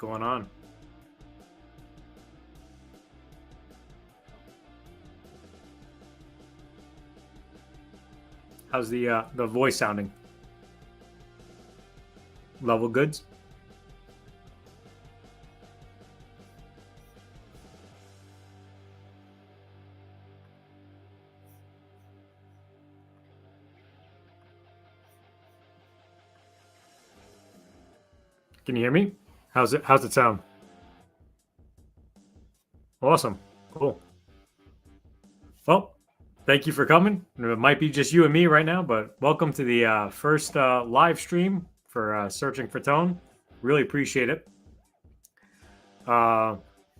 going on? How's the voice sounding? Level goods? Can you hear me? How's it sound? Awesome. Cool. Well, thank you for coming. It might be just you and me right now, but welcome to the first live stream for Searching for Tone. Really appreciate it.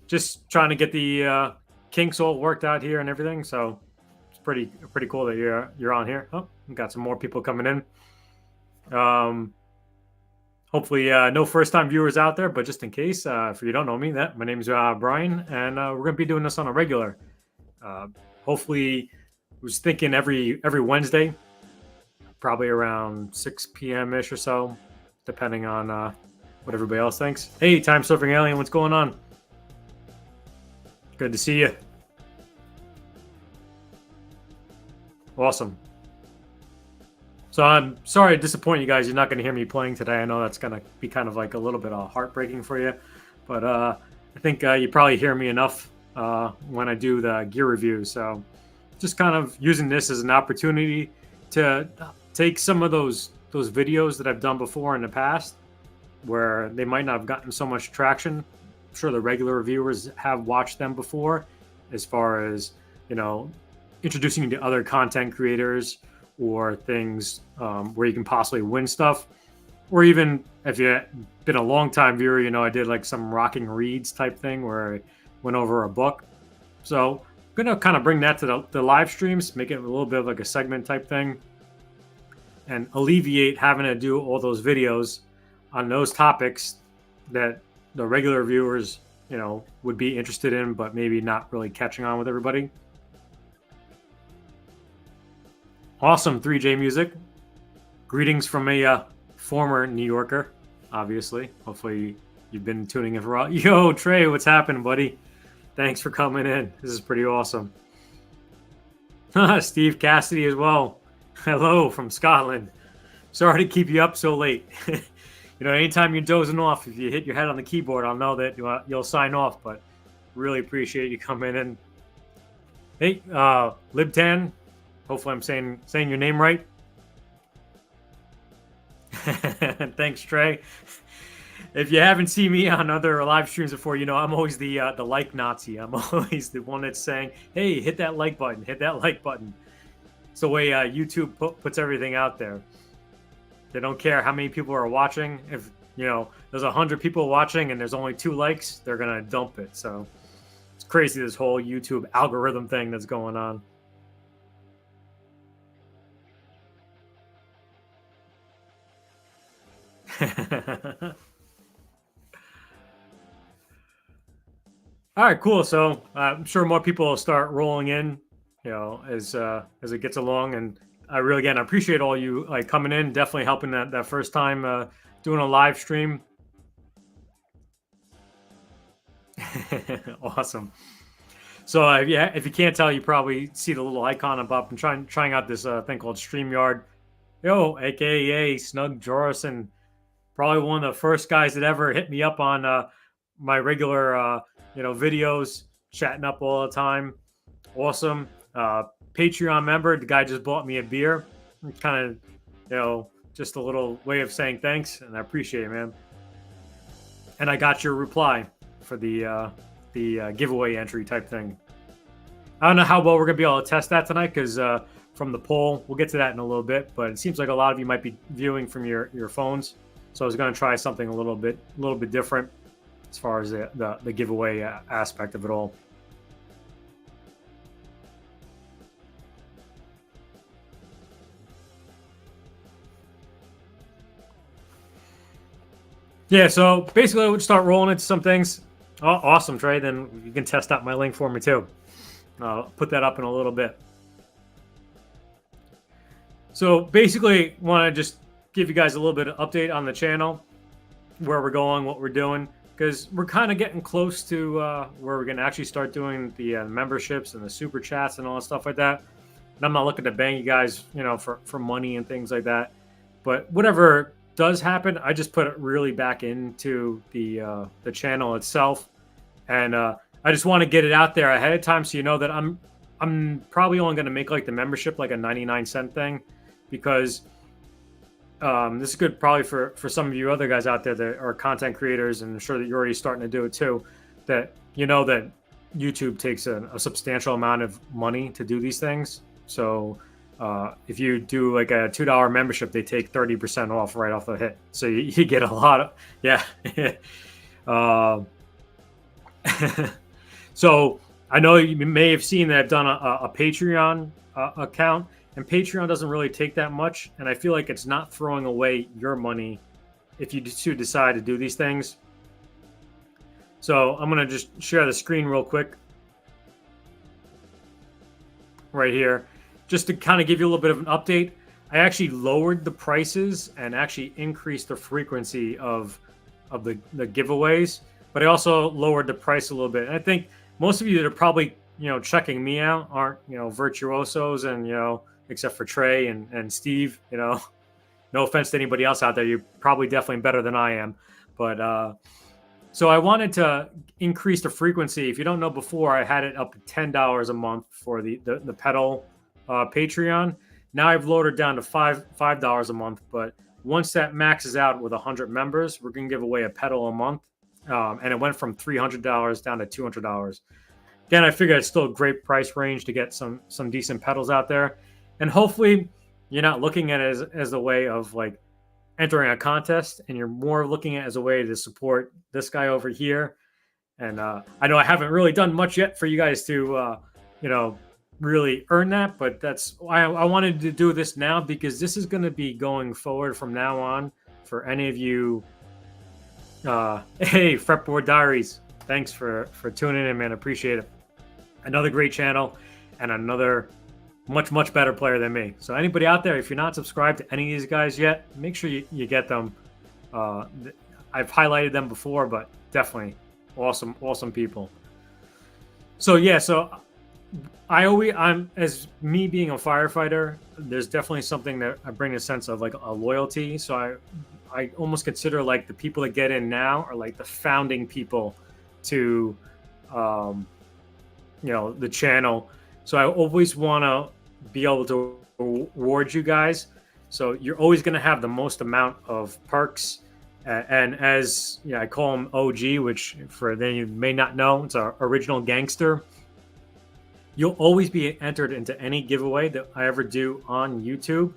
Just trying to get the kinks all worked out here and everything, so it's pretty cool that you're on here. Oh, we got some more people coming in. Hopefully no first-time viewers out there, but just in case, if you don't know me, my name is Brian, and we're going to be doing this on a regular. Hopefully, I was thinking every Wednesday, probably around 6 p.m.-ish or so, depending on what everybody else thinks. Hey, time-surfing alien, what's going on? Good to see you. Awesome. So I'm sorry to disappoint you guys. You're not going to hear me playing today. I know that's going to be kind of like a little bit heartbreaking for you. But I think you probably hear me enough when I do the gear review. So just kind of using this as an opportunity to take some of those videos that I've done before in the past where they might not have gotten so much traction. I'm sure the regular reviewers have watched them before, as far as, introducing you to other content creators or things where you can possibly win stuff. Or even if you've been a long-time viewer, I did like some rocking reads type thing where I went over a book. So I'm going to kind of bring that to the live streams, make it a little bit of like a segment type thing, and alleviate having to do all those videos on those topics that the regular viewers, would be interested in, but maybe not really catching on with everybody. Awesome, 3J Music. Greetings from a former New Yorker, obviously. Hopefully you've been tuning in for a while. Yo, Trey, what's happening, buddy? Thanks for coming in. This is pretty awesome. Steve Cassidy as well. Hello from Scotland. Sorry to keep you up so late. Anytime you're dozing off, if you hit your head on the keyboard, I'll know that you'll sign off, but really appreciate you coming in. Hey, Libtan. Hopefully I'm saying your name right. Thanks, Trey. If you haven't seen me on other live streams before, I'm always the like Nazi. I'm always the one that's saying, hey, hit that like button, hit that like button. It's the way YouTube puts everything out there. They don't care how many people are watching. If, there's 100 people watching and there's only 2 likes, they're going to dump it. So it's crazy, this whole YouTube algorithm thing that's going on. All right, cool. So I'm sure more people will start rolling in, as it gets along. And I appreciate all you coming in, definitely helping that first time doing a live stream. Awesome. So if you can't tell, you probably see the little icon above. I'm trying out this thing called StreamYard. Yo, aka Snug Jorison. Probably one of the first guys that ever hit me up on my regular, videos, chatting up all the time. Awesome. Patreon member. The guy just bought me a beer. Kind of, just a little way of saying thanks, and I appreciate it, man. And I got your reply for the giveaway entry type thing. I don't know how well we're gonna be able to test that tonight because from the poll, we'll get to that in a little bit. But it seems like a lot of you might be viewing from your phones. So I was going to try something a little bit different as far as the giveaway aspect of it all. Yeah, so basically I would start rolling into some things. Oh, awesome, Trey. Then you can test out my link for me too. I'll put that up in a little bit. So basically want to just give you guys a little bit of update on the channel, where we're going, what we're doing. because we're kind of getting close to where we're gonna actually start doing the memberships and the super chats and all that stuff like that. And I'm not looking to bang you guys, for money and things like that. But whatever does happen, I just put it really back into the channel itself, and I just want to get it out there ahead of time so you know that I'm probably only going to make like the membership like a 99-cent thing, because this is good probably for some of you other guys out there that are content creators, and I'm sure that you're already starting to do it too, that that YouTube takes a substantial amount of money to do these things. So if you do like a $2 membership, they take 30% off right off the hit. So you get a lot of, yeah. So I know you may have seen that I've done a Patreon account, and Patreon doesn't really take that much. And I feel like it's not throwing away your money if you do decide to do these things. So I'm going to just share the screen real quick right here, just to kind of give you a little bit of an update. I actually lowered the prices and actually increased the frequency of the giveaways, but I also lowered the price a little bit. And I think most of you that are probably checking me out aren't virtuosos, and except for Trey and Steve. No offense to anybody else out there, you're probably definitely better than I am. But so I wanted to increase the frequency. If you don't know, before I had it up to $10 a month for the pedal Patreon. Now I've lowered it down to $5 a month. But once that maxes out with 100 members, we're gonna give away a pedal a month, and it went from $300 down to $200. Again, I figure it's still a great price range to get some decent pedals out there, and hopefully you're not looking at it as a way of like entering a contest, and you're more looking at it as a way to support this guy over here. And I know I haven't really done much yet for you guys to really earn that, but that's why I wanted to do this now, because this is going to be going forward from now on for any of you. Hey, Fretboard Diaries, thanks for tuning in, man. Appreciate it. Another great channel and another much better player than me. So anybody out there, if you're not subscribed to any of these guys yet, make sure you get them. I've highlighted them before, but definitely awesome people. So yeah, so I'm, as me being a firefighter, there's definitely something that I bring a sense of like a loyalty. So I almost consider like the people that get in now are like the founding people to the channel. So I always want to be able to reward you guys. So you're always going to have the most amount of perks. And as I call him OG, which for then you may not know, it's our original gangster. You'll always be entered into any giveaway that I ever do on YouTube,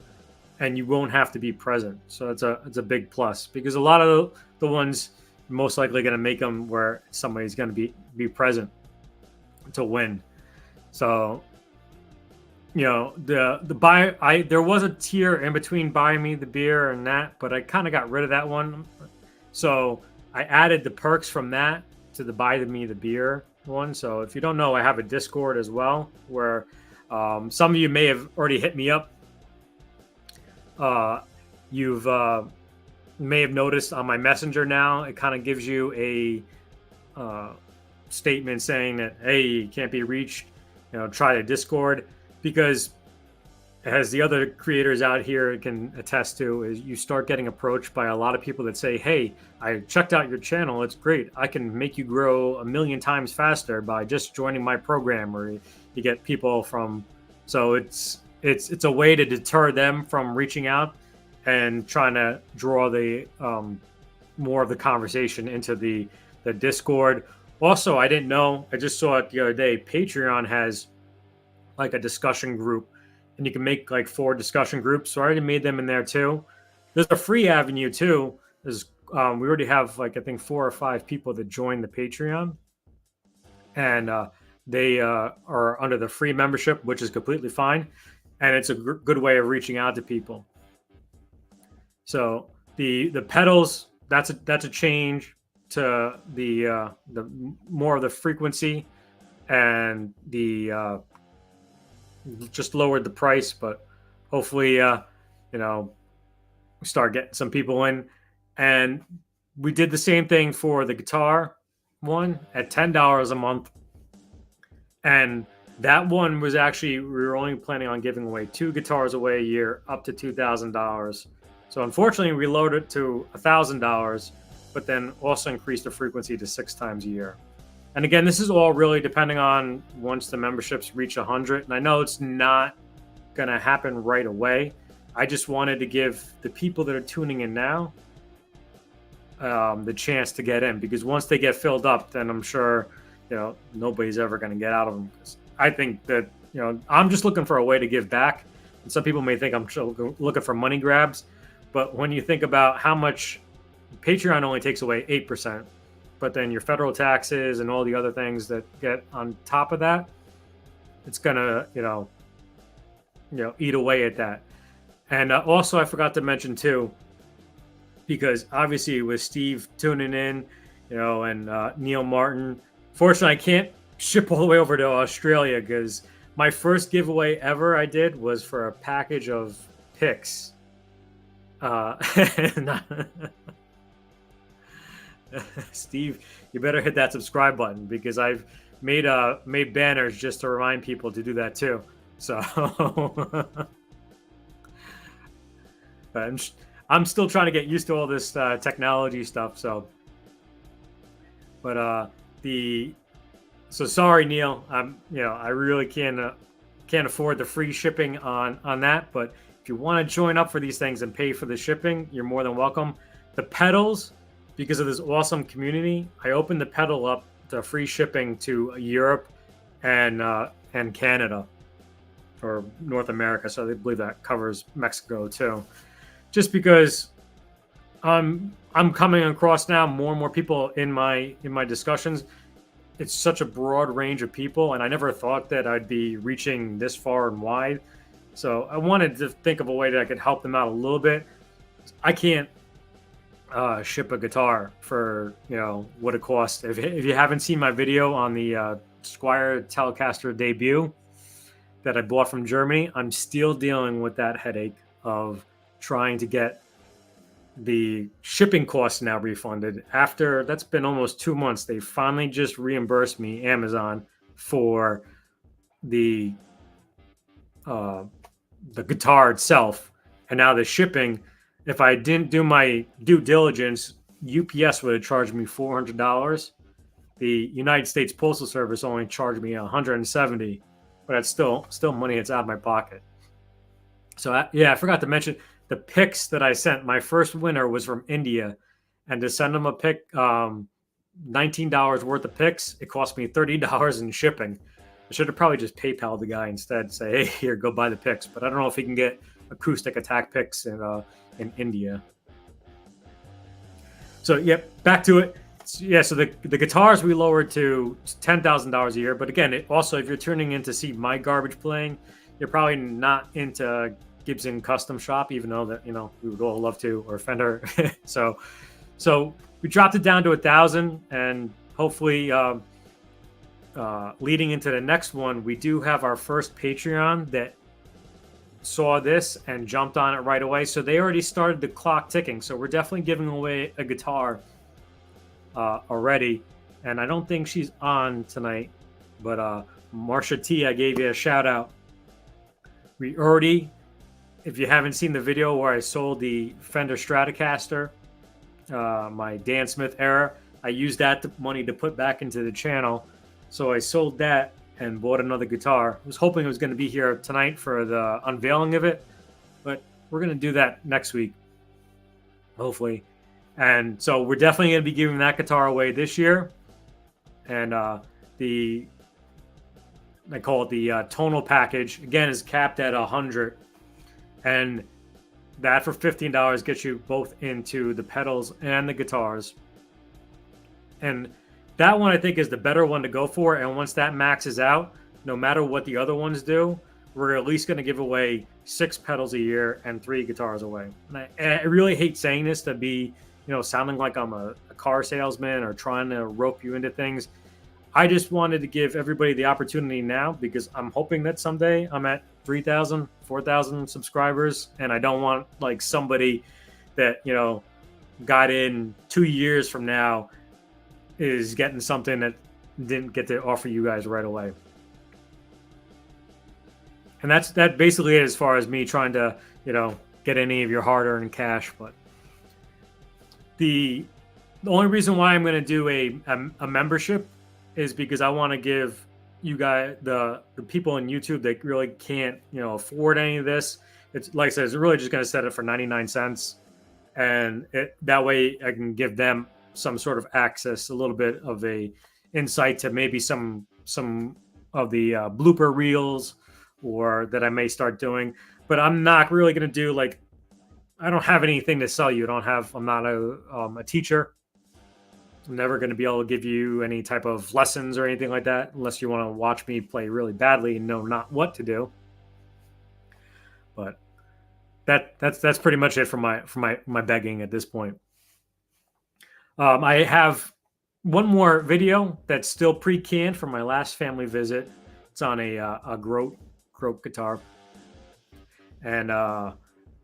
and you won't have to be present. So it's a big plus, because a lot of the ones most likely going to make them where somebody's going to be present to win. So there was a tier in between buying me the beer and that, but I kind of got rid of that one. So I added the perks from that to the buy me the beer one. So if you don't know, I have a Discord as well, where some of you may have already hit me up. You've may have noticed on my messenger now, it kind of gives you a statement saying that, hey, you can't be reached, try the Discord. Because as the other creators out here can attest to, is you start getting approached by a lot of people that say, hey, I checked out your channel, it's great, I can make you grow 1,000,000 times faster by just joining my program. Or you get people from, so it's a way to deter them from reaching out and trying to draw the more of the conversation into the Discord. Also, I didn't know, I just saw it the other day, Patreon has like a discussion group, and you can make like 4 discussion groups. So I already made them in there too. There's a free avenue too. There's we already have like I think 4 or 5 people that joined the Patreon, and they are under the free membership, which is completely fine, and it's a good way of reaching out to people. So the pedals, that's a change to the more of the frequency, and the just lowered the price, but hopefully start getting some people in. And we did the same thing for the guitar one at $10 a month. And that one was actually, we were only planning on giving away 2 guitars away a year, up to $2,000. So unfortunately, we lowered it to $1,000, but then also increased the frequency to 6 times a year. And again, this is all really depending on once the memberships reach 100. And I know it's not going to happen right away. I just wanted to give the people that are tuning in now the chance to get in, because once they get filled up, then I'm sure, nobody's ever going to get out of them. I think that, I'm just looking for a way to give back. And some people may think I'm looking for money grabs. But when you think about how much Patreon only takes away 8%, but then your federal taxes and all the other things that get on top of that, it's going to, eat away at that. And also, I forgot to mention too, because obviously with Steve tuning in, and Neil Martin, fortunately, I can't ship all the way over to Australia, because my first giveaway ever I did was for a package of picks. Steve, you better hit that subscribe button, because I've made banners just to remind people to do that too. So I'm still trying to get used to all this technology stuff. So, but so sorry, Neil. I really can't afford the free shipping on that. But if you want to join up for these things and pay for the shipping, you're more than welcome. The pedals, because of this awesome community, I opened the pedal up to free shipping to Europe and Canada, or North America. So I believe that covers Mexico too. Just because I'm coming across now more and more people in my discussions. It's such a broad range of people, and I never thought that I'd be reaching this far and wide. So I wanted to think of a way that I could help them out a little bit. I can't ship a guitar for what it costs. If you haven't seen my video on the Squire Telecaster debut that I bought from Germany, I'm still dealing with that headache of trying to get the shipping costs now refunded. After that's been almost 2 months, they finally just reimbursed me, Amazon, for the guitar itself, and now the shipping. If I didn't do my due diligence, UPS would have charged me $400. The United States Postal Service only charged me $170, but that's still money that's out of my pocket. So I forgot to mention the picks that I sent. My first winner was from India, and to send them a pick, $19 worth of picks, it cost me $30 in shipping. I should have probably just PayPal the guy instead, say, hey, here, go buy the picks. But I don't know if he can get acoustic attack picks in India. So, back to it. So the guitars we lowered to $10,000 a year. But again, also, if you're tuning in to see my garbage playing, you're probably not into Gibson custom shop, even though that we would all love to, or Fender. so we dropped it down to 1,000, and hopefully leading into the next one, we do have our first Patreon that saw this and jumped on it right away. So they already started the clock ticking. So we're definitely giving away a guitar already. And I don't think she's on tonight, but Marsha T, I gave you a shout out. We already, if you haven't seen the video where I sold the Fender Stratocaster, my Dan Smith era, I used that money to put back into the channel. So I sold that and bought another guitar. I was hoping it was going to be here tonight for the unveiling of it, but we're going to do that next week, hopefully. And so we're definitely going to be giving that guitar away this year. And I call it the tonal package, again, is capped at 100. And that for $15 gets you both into the pedals and the guitars. And that one, I think, is the better one to go for. And once that maxes out, no matter what the other ones do, we're at least going to give away 6 pedals a year and 3 guitars away. And I really hate saying this to be, sounding like I'm a car salesman or trying to rope you into things. I just wanted to give everybody the opportunity now, because I'm hoping that someday I'm at 3,000, 4,000 subscribers, and I don't want like somebody that, got in 2 years from now is getting something that didn't get to offer you guys right away. And that basically it as far as me trying to, get any of your hard-earned cash. But the only reason why I'm going to do a membership is because I want to give you guys, the people on YouTube that really can't, afford any of this. It's like I said, it's really just going to set it for 99 cents. And that way I can give them some sort of access, a little bit of a insight to maybe some of the blooper reels or that I may start doing. But I'm not really going to do like, I don't have anything to sell you. I'm not a teacher. I'm never going to be able to give you any type of lessons or anything like that, unless you want to watch me play really badly and know not what to do. But that's pretty much it for my begging at this point. I have one more video that's still pre-canned from my last family visit. It's on a Grote guitar, and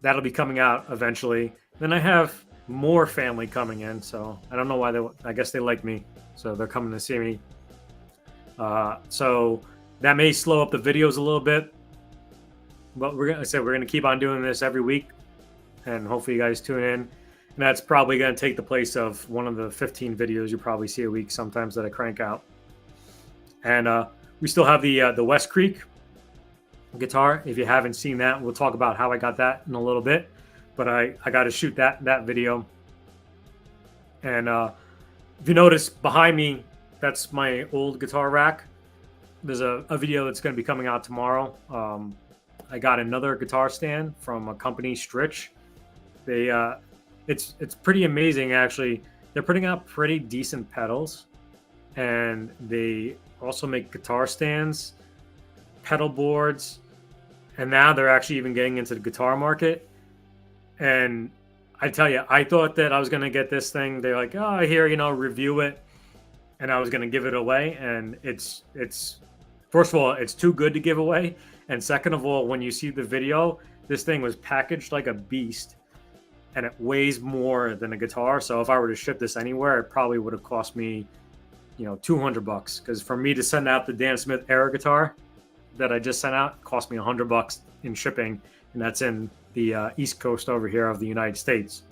that'll be coming out eventually. Then I have more family coming in, so I don't know why I guess they like me, so they're coming to see me. So that may slow up the videos a little bit, but we're gonna keep on doing this every week, and hopefully you guys tune in. And that's probably gonna take the place of one of the 15 videos you probably see a week sometimes that I crank out. And we still have the West Creek guitar. If you haven't seen that, we'll talk about how I got that in a little bit. But I got to shoot that video. And if you notice behind me, that's my old guitar rack. There's a video that's going to be coming out tomorrow. I got another guitar stand from a company, Stritch. It's pretty amazing actually. They're putting out pretty decent pedals, and they also make guitar stands, pedal boards, and now they're actually even getting into the guitar market. And I tell you, I thought that I was going to get this thing. They're like, oh, here, review it. And I was going to give it away. And it's first of all, it's too good to give away. And second of all, when you see the video, this thing was packaged like a beast. And it weighs more than a guitar. So if I were to ship this anywhere, it probably would have cost me, $200. Because for me to send out the Dan Smith Era guitar that I just sent out, it cost me $100 in shipping. And that's in the East Coast over here of the United States.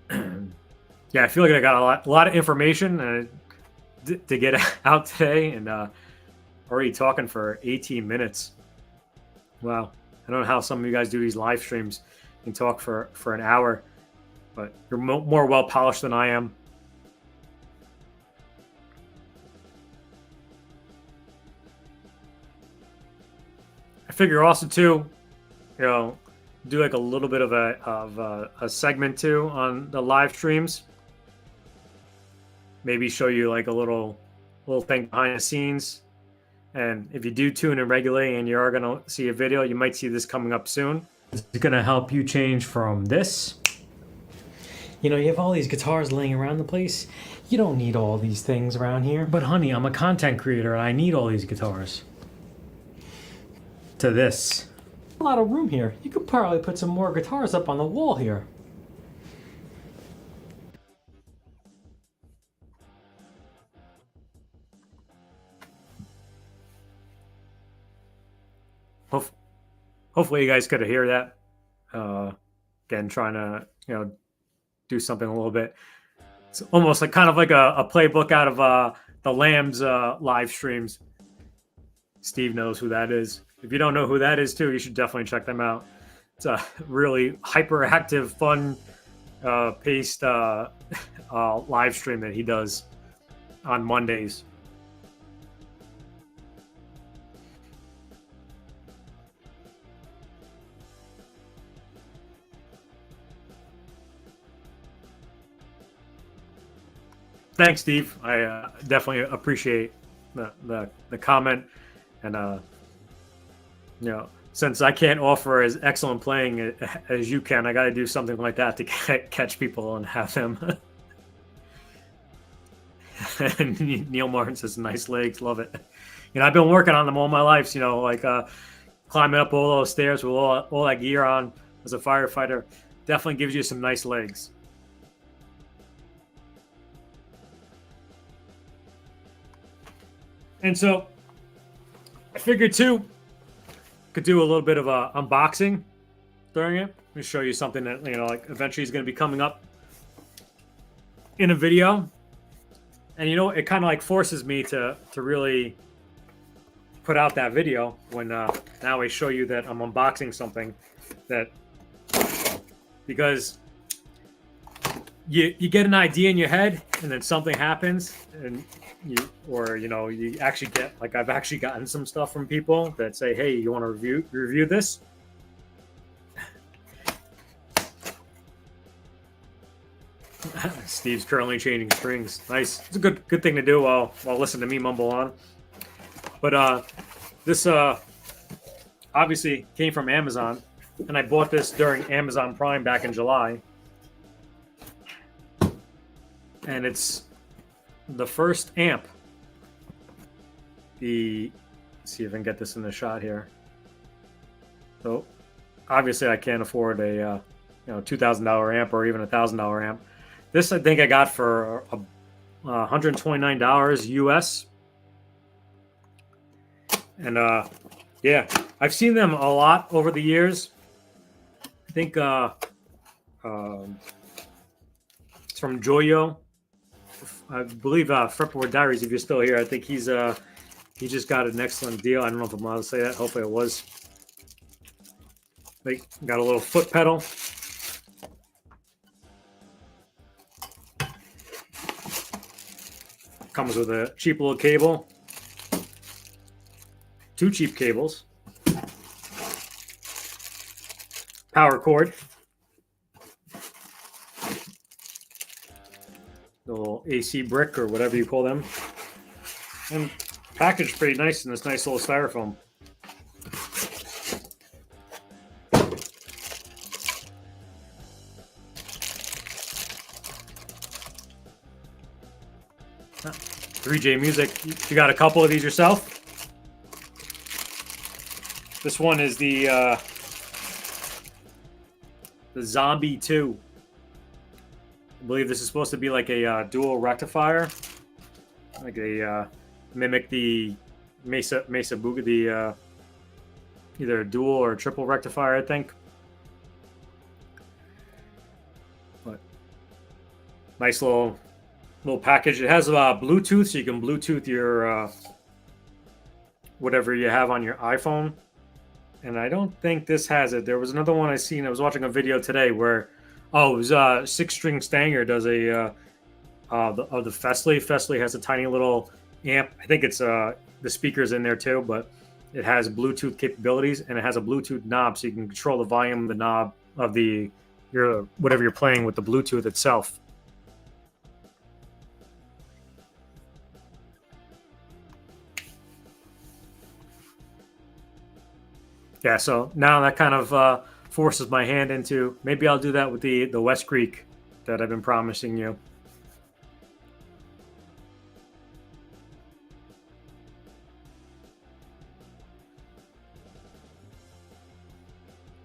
Yeah, I feel like I got a lot of information to get out today, and already talking for 18 minutes. Wow. I don't know how some of you guys do these live streams and talk for an hour, but you're more well polished than I am. I figure also too, do like a little bit of a segment too on the live streams. Maybe show you like a little thing behind the scenes. And if you do tune in regularly and you are going to see a video, you might see this coming up soon. This is going to help you change from this. You have all these guitars laying around the place. You don't need all these things around here. But honey, I'm a content creator and I need all these guitars. To this. A lot of room here. You could probably put some more guitars up on the wall here. Hopefully you guys could hear that. Again, trying to do something a little bit. It's almost like kind of like a playbook out of the Lambs live streams. Steve knows who that is. If you don't know who that is too, you should definitely check them out. It's a really hyperactive, fun paced live stream that he does on Mondays. Thanks, Steve. I definitely appreciate the comment, and since I can't offer as excellent playing as you can, I got to do something like that to catch people and have them. And Neil Martin says, "Nice legs, love it." I've been working on them all my life. Like climbing up all those stairs with all that gear on as a firefighter. definitely gives you some nice legs. And so I figured too, could do a little bit of a unboxing during it. Let me show you something that, you know, like eventually is going to be coming up in a video. And you know, it kind of like forces me to really put out that video when now I show you that I'm unboxing something that, because you get an idea in your head and then something happens and you actually get, like, I've actually gotten some stuff from people that say, hey, you want to review this? Steve's currently changing strings. Nice. It's a good thing to do while listening to me mumble on. But this obviously came from Amazon, and I bought this during Amazon Prime back in July. And it's the first amp. Let's see if I can get this in the shot here. So obviously I can't afford a $2,000 amp or even a $1,000 amp. This I think I got for $129 US. And yeah, I've seen them a lot over the years. I think it's from Joyo. I believe Fretboard Diaries, if you're still here, I think he just got an excellent deal. I don't know if I'm allowed to say that. Hopefully it was. They got a little foot pedal. Comes with a cheap little cable. 2 cheap cables. Power cord. The little AC brick or whatever you call them. And packaged pretty nice in this nice little styrofoam. Ah, 3J Music. You got a couple of these yourself? This one is the Zombie 2. I believe this is supposed to be like a dual rectifier, like a mimic the Mesa Boogie, the either a dual or triple rectifier, I think. But nice little package. It has Bluetooth, so you can Bluetooth your whatever you have on your iPhone. And I don't think this has it. There was another one I seen. I was watching a video today where, it was 6-string Stanger does a the Fesley. Fesley has a tiny little amp. I think it's the speakers in there too, but it has Bluetooth capabilities and it has a Bluetooth knob, so you can control the volume of the knob of whatever you're playing with the Bluetooth itself. Yeah, so now that kind of forces my hand into, maybe I'll do that with the West Creek that I've been promising you.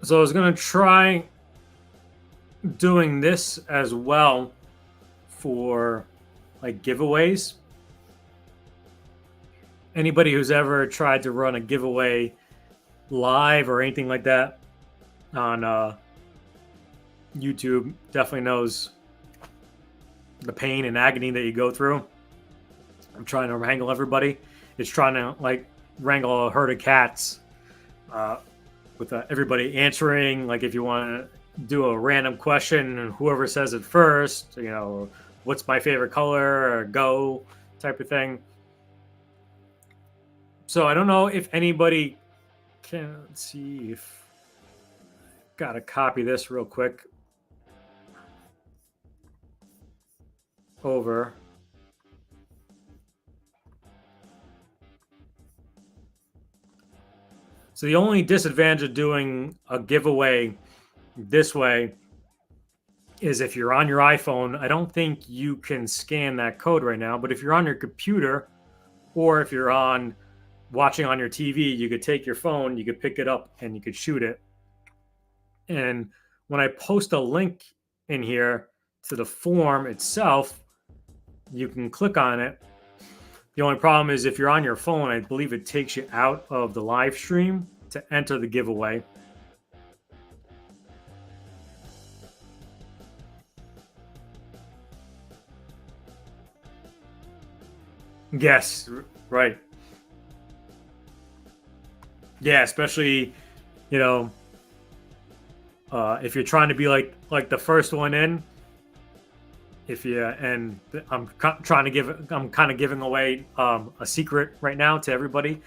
So I was going to try doing this as well for like giveaways. Anybody who's ever tried to run a giveaway live or anything like that on YouTube definitely knows the pain and agony that you go through. I'm trying to wrangle everybody. It's trying to like wrangle a herd of cats with everybody answering. Like if you want to do a random question and whoever says it first, what's my favorite color or go type of thing. So I don't know if anybody can, let's see if got to copy this real quick over. So the only disadvantage of doing a giveaway this way is if you're on your iPhone, I don't think you can scan that code right now, but if you're on your computer or if you're watching on your TV, you could take your phone, you could pick it up and you could shoot it. And when I post a link in here to the form itself, you can click on it. The only problem is if you're on your phone, I believe it takes you out of the live stream to enter the giveaway. Yes, right. Yeah, especially, you know, if you're trying to be like the first one in, if you and trying to I'm kind of giving away a secret right now to everybody,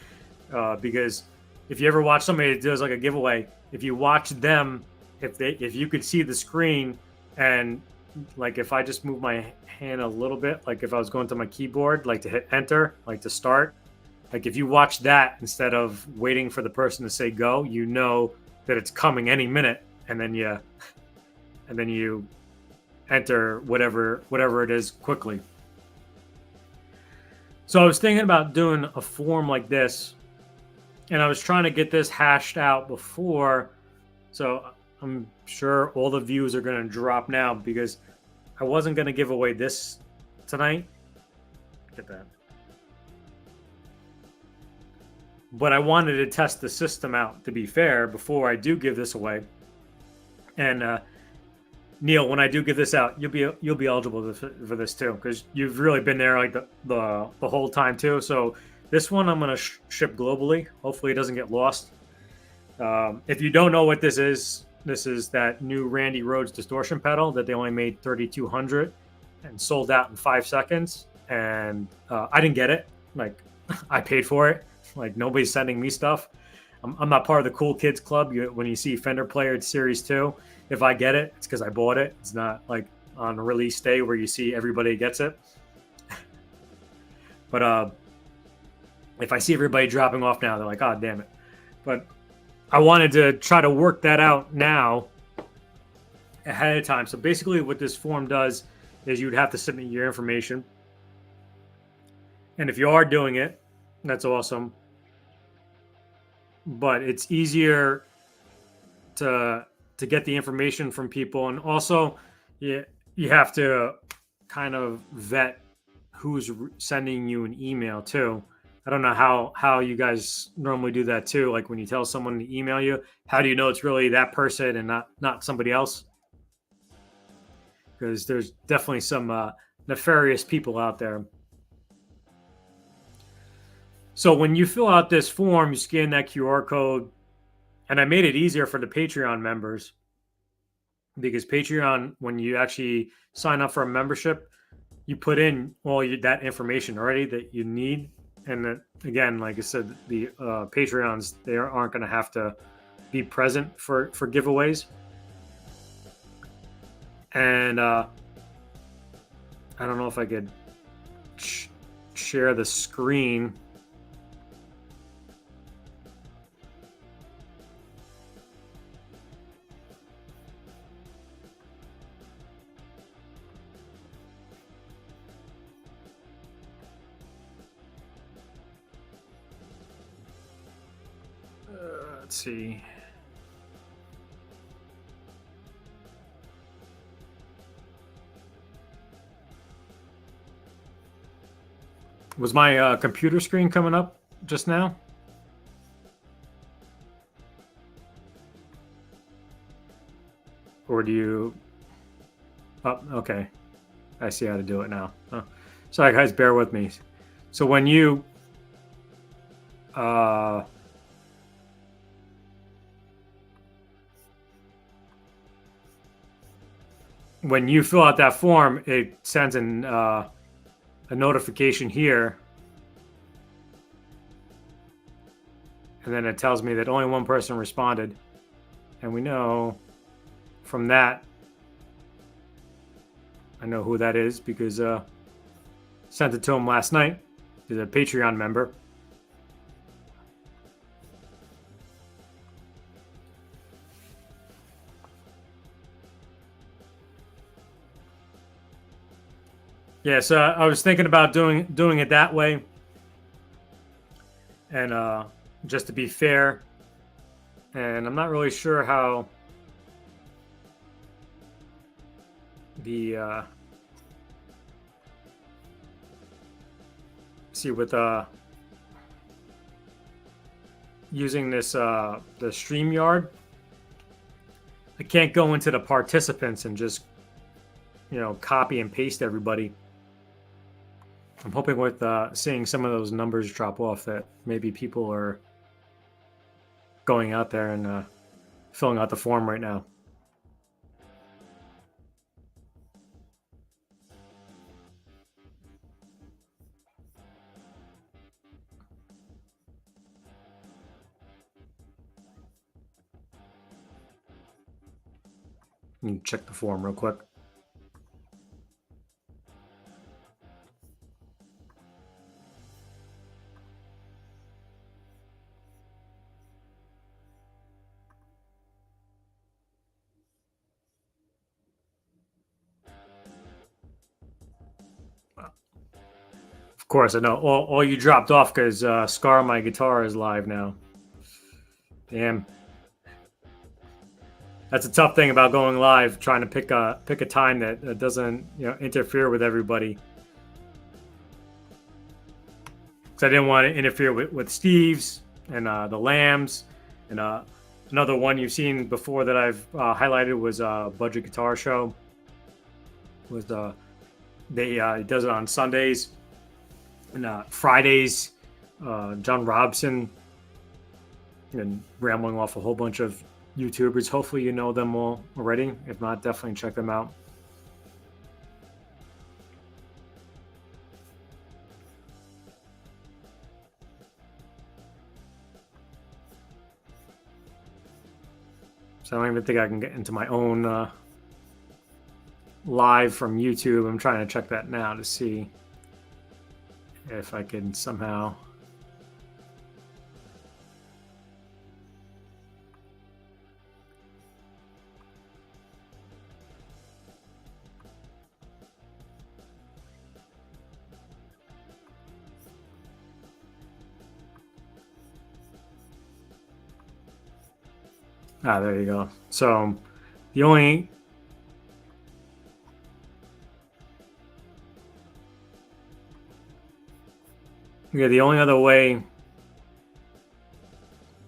because if you ever watch somebody that does like a giveaway, if you watch them, if you could see the screen, and like if I just move my hand a little bit, like if I was going to my keyboard, like to hit enter, like to start, like if you watch that instead of waiting for the person to say go, you know that it's coming any minute, and then you enter whatever it is quickly. So I was thinking about doing a form like this, and I was trying to get this hashed out before. So I'm sure all the views are going to drop now because I wasn't going to give away this tonight. Get that. But I wanted to test the system out, to be fair, before I do give this away. And Neil, when I do give this out, you'll be eligible for this too, because you've really been there like the whole time too. So this one I'm gonna ship globally. Hopefully it doesn't get lost. If you don't know what this is that new Randy Rhoads distortion pedal that they only made 3,200 and sold out in 5 seconds. And I didn't get it. Like I paid for it. Like nobody's sending me stuff. I'm not part of the cool kids club. When you see Fender Player Series 2, if I get it, it's because I bought it. It's not like on a release day where you see everybody gets it. But if I see everybody dropping off now, they're like, oh, damn it. But I wanted to try to work that out now ahead of time. So basically what this form does is you'd have to submit your information. And if you are doing it, that's awesome. But it's easier to get the information from people, and also you have to kind of vet who's sending you an email too. I don't know how you guys normally do that too. Like when you tell someone to email you, how do you know it's really that person and not somebody else? Because there's definitely some nefarious people out there. So when you fill out this form, you scan that QR code, and I made it easier for the Patreon members, because Patreon, when you actually sign up for a membership, you put in all that information already that you need. And that, again, like I said, the Patreons, they aren't going to have to be present for giveaways. And I don't know if I could share the screen. Let's see. Was my computer screen coming up just now? Or do you... Oh, okay. I see how to do it now. Oh. Sorry, guys, bear with me. So when you... when you fill out that form, it sends a notification here, and then it tells me that only one person responded, and we know from that, I know who that is because sent it to him last night. He's a Patreon member. Yeah, so I was thinking about doing it that way, and just to be fair, and I'm not really sure how the see with using this the StreamYard, I can't go into the participants and just copy and paste everybody. I'm hoping with seeing some of those numbers drop off that maybe people are going out there and filling out the form right now. Let me check the form real quick. Of course, I know. All you dropped off because Scar My Guitar is live now. Damn. That's a tough thing about going live, trying to pick a time that doesn't interfere with everybody. Because I didn't want to interfere with Steve's and the Lambs, and another one you've seen before that I've highlighted was Budget Guitar Show. Was they does it on Sundays and Fridays. John Robson, and rambling off a whole bunch of YouTubers. Hopefully you know them all already. If not, definitely check them out. So I don't even think I can get into my own live from YouTube. I'm trying to check that now to see if I can somehow. There you go. So the only other way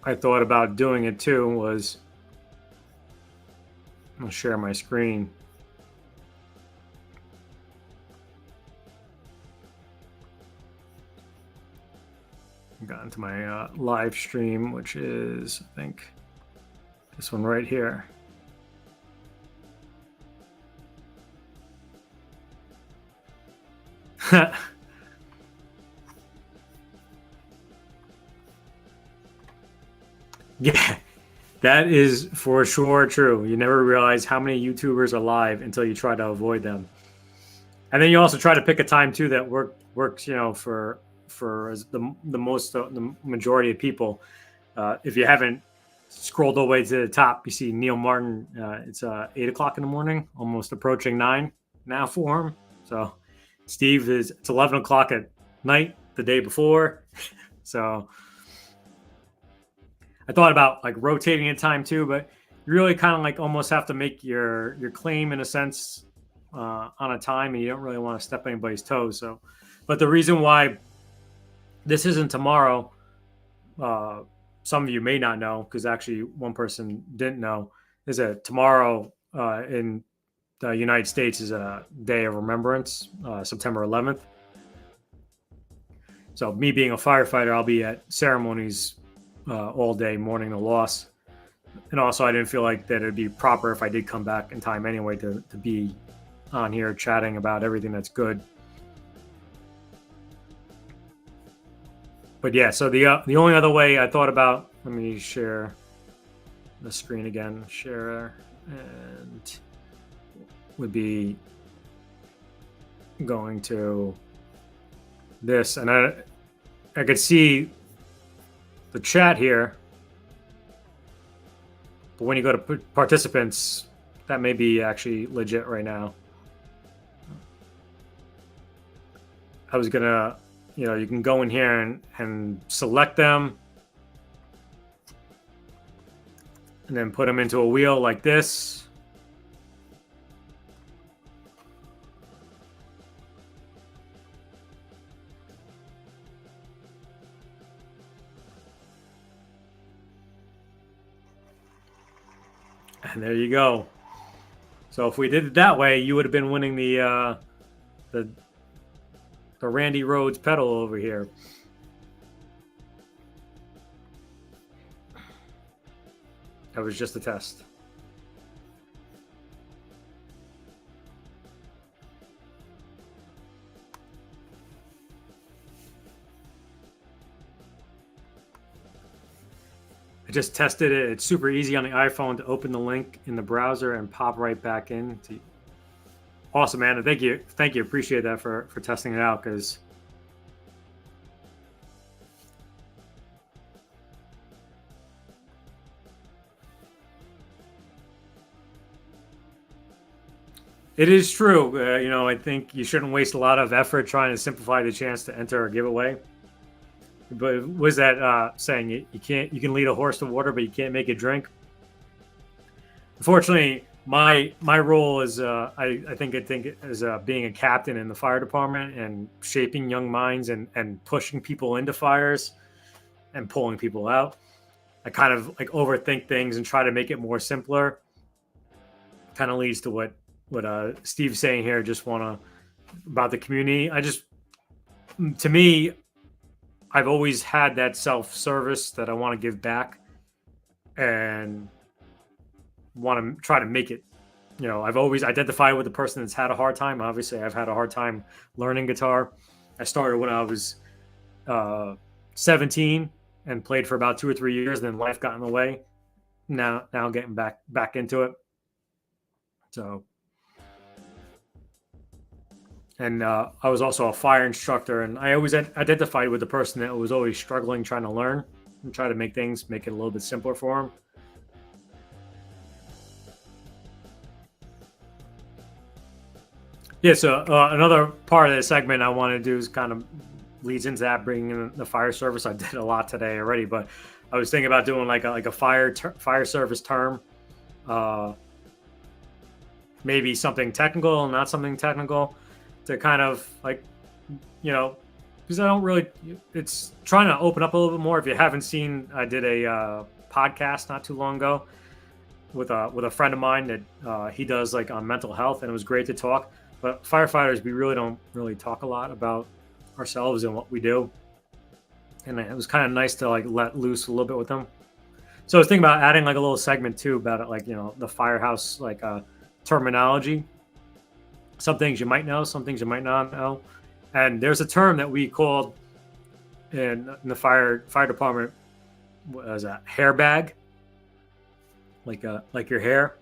I thought about doing it too was, I'll share my screen. I got into my live stream, which is, I think, this one right here. Yeah, that is for sure true. You never realize how many YouTubers are live until you try to avoid them. And then you also try to pick a time too that works, for the majority of people. If you haven't scrolled all the way to the top, you see Neil Martin. It's 8 o'clock in the morning, almost approaching 9 now for him. So Steve it's 11 o'clock at night the day before. So I thought about like rotating in time too, but you really kind of like almost have to make your claim in a sense on a time, and you don't really want to step anybody's toes. So, but the reason why this isn't tomorrow, some of you may not know, because actually one person didn't know, is that tomorrow in the United States is a day of remembrance, September 11th. So me being a firefighter, I'll be at ceremonies all day mourning the loss. And also I didn't feel like that it'd be proper if I did come back in time anyway to be on here chatting about everything that's good. But yeah, so the only other way I thought about, let me share the screen again, share, and would be going to this, and I could see the chat here, but when you go to participants, that may be actually legit right now. I was gonna, you can go in here and select them and then put them into a wheel like this. And there you go. So if we did it that way, you would have been winning the Randy Rhodes pedal over here. That was just a test. I just tested it. It's super easy on the iPhone to open the link in the browser and pop right back in. Awesome, man. Thank you. Appreciate that for testing it out, because it is true. I think you shouldn't waste a lot of effort trying to simplify the chance to enter a giveaway. But was that saying you can lead a horse to water, but you can't make it drink? Unfortunately, my role is I think is being a captain in the fire department and shaping young minds and pushing people into fires and pulling people out. I kind of like overthink things and try to make it more simpler. Kind of leads to what Steve's saying here. Just want to about the community. To me, I've always had that self-service that I want to give back and want to try to make it. I've always identified with the person that's had a hard time. Obviously, I've had a hard time learning guitar. I started when I was 17 and played for about 2 or 3 years. Then life got in the way. Now getting back into it. So, and I was also a fire instructor, and I always identified with the person that was always struggling trying to learn and try to make it a little bit simpler for them. Yeah, so another part of the segment I want to do is kind of leads into that, bringing in the fire service. I did a lot today already, but I was thinking about doing like a fire service term, maybe something technical, not something technical, to kind of because I don't really. It's trying to open up a little bit more. If you haven't seen, I did a podcast not too long ago with a friend of mine that he does like on mental health, and it was great to talk. But firefighters, we really don't talk a lot about ourselves and what we do, and it was kind of nice to like let loose a little bit with them. So I was thinking about adding like a little segment too about it, like the firehouse terminology. Some things you might know, some things you might not know. And there's a term that we called in the fire department as a hair bag, like your hair.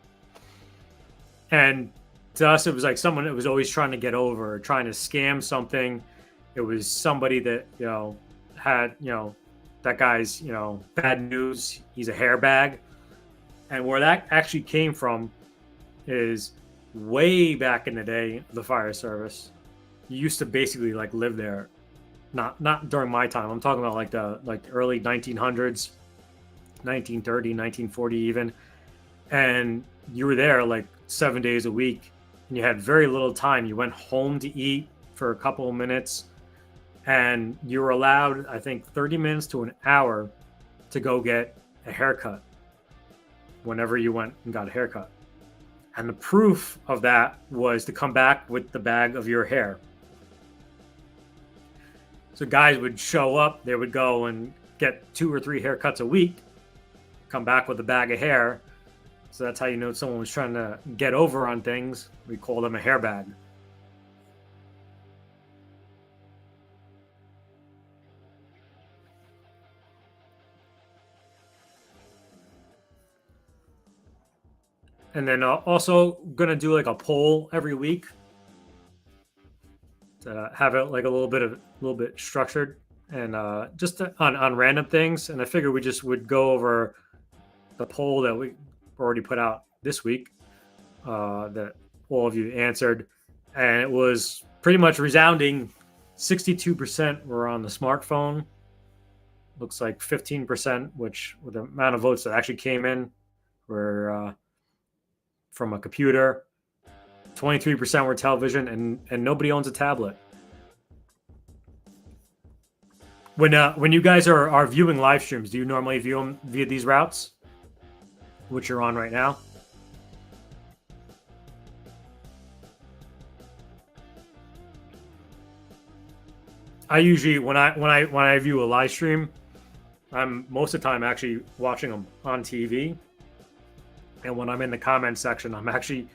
And to us, it was like someone that was always trying to get over, or trying to scam something. It was somebody that had that guy's bad news. He's a hair bag, and where that actually came from is way back in the day, the fire service. You used to basically like live there, not during my time. I'm talking about like the early 1900s, 1930, 1940 even, and you were there like 7 days a week, and you had very little time. You went home to eat for a couple of minutes, and you were allowed, I think, 30 minutes to an hour to go get a haircut whenever you went and got a haircut. And the proof of that was to come back with the bag of your hair. So guys would show up, they would go and get 2 or 3 haircuts a week, come back with a bag of hair. So that's how you know someone was trying to get over on things. We call them a hair bag. And then also gonna do like a poll every week to have it like a little bit structured, and on random things. And I figured we just would go over the poll that we already put out this week, that all of you answered, and it was pretty much resounding. 62% were on the smartphone. Looks like 15%, which with the amount of votes that actually came in, were from a computer. 23% were television, and nobody owns a tablet. When you guys are viewing live streams, do you normally view them via these routes, which you're on right now? I usually when I view a live stream, I'm most of the time actually watching them on TV, and when I'm in the comment section, I'm actually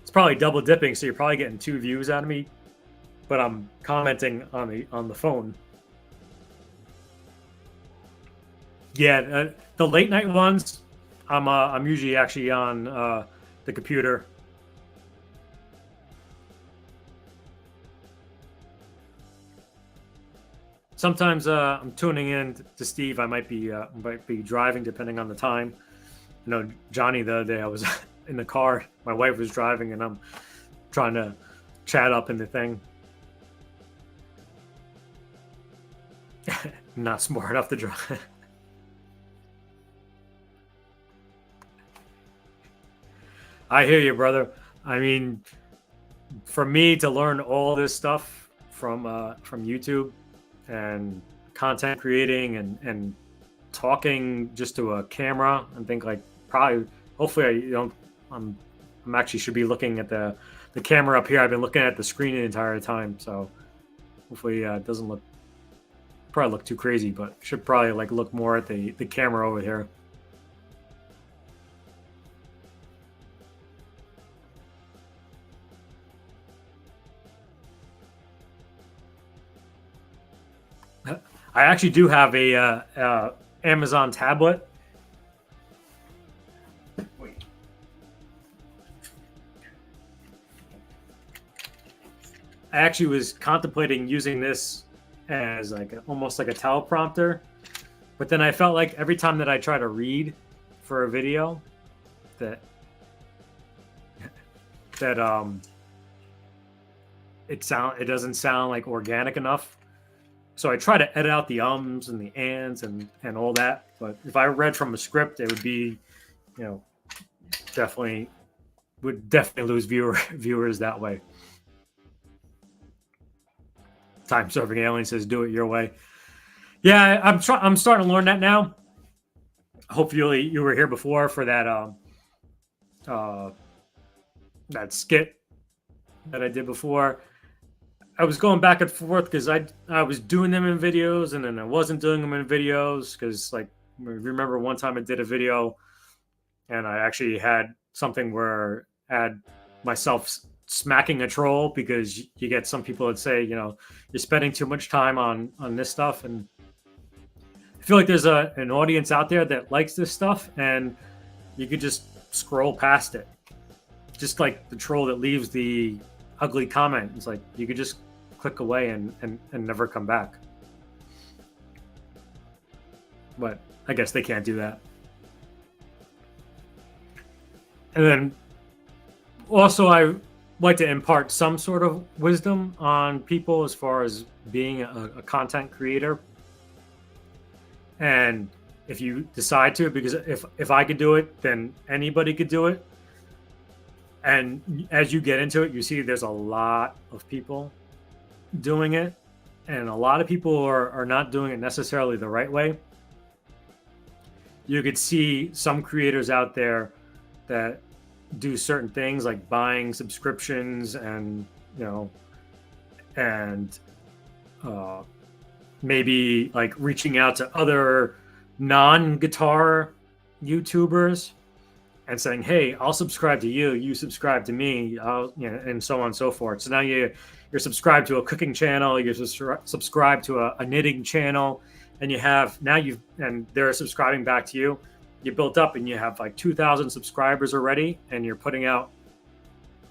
it's probably double dipping, so you're probably getting 2 views out of me, but I'm commenting on the phone. Yeah, the late night ones, I'm usually actually on the computer. Sometimes I'm tuning in to Steve. I might be driving depending on the time. You know, Johnny, the other day I was in the car. My wife was driving, and I'm trying to chat up in the thing. Not smart enough to drive. I hear you, brother. I mean, for me to learn all this stuff from YouTube and content creating and talking just to a camera, and think like probably hopefully I'm actually should be looking at the camera up here. I've been looking at the screen the entire time, so hopefully it doesn't probably look too crazy, but should probably like look more at the camera over here. I actually do have a Amazon tablet. I actually was contemplating using this as like almost like a teleprompter, but then I felt like every time that I try to read for a video, that it doesn't sound like organic enough. So I try to edit out the ums and the ands and all that. But if I read from a script, it would be, you know, would definitely lose viewers that way. Time Serving Alien says, "Do it your way." Yeah, I'm starting to learn that now. Hopefully, you were here before for that that skit that I did before. I was going back and forth because I was doing them in videos, and then I wasn't doing them in videos because, like, remember one time I did a video and I actually had something where I had myself smacking a troll, because you get some people that say, you know, you're spending too much time on this stuff, and I feel like there's an audience out there that likes this stuff, and you could just scroll past it, just like the troll that leaves the ugly comment. It's like you could just click away and never come back. But I guess they can't do that. And then also I like to impart some sort of wisdom on people as far as being a content creator. And if you decide to, because if I could do it, then anybody could do it. And as you get into it, you see there's a lot of people doing it, and a lot of people are not doing it necessarily the right way. You could see some creators out there that do certain things like buying subscriptions and, you know, and maybe like reaching out to other non-guitar YouTubers and saying, "Hey, I'll subscribe to you. You subscribe to me," and so on and so forth. So now you're subscribed to a cooking channel. You're subscribed to a knitting channel, and and they're subscribing back to you. You built up, and you have like 2,000 subscribers already, and you're putting out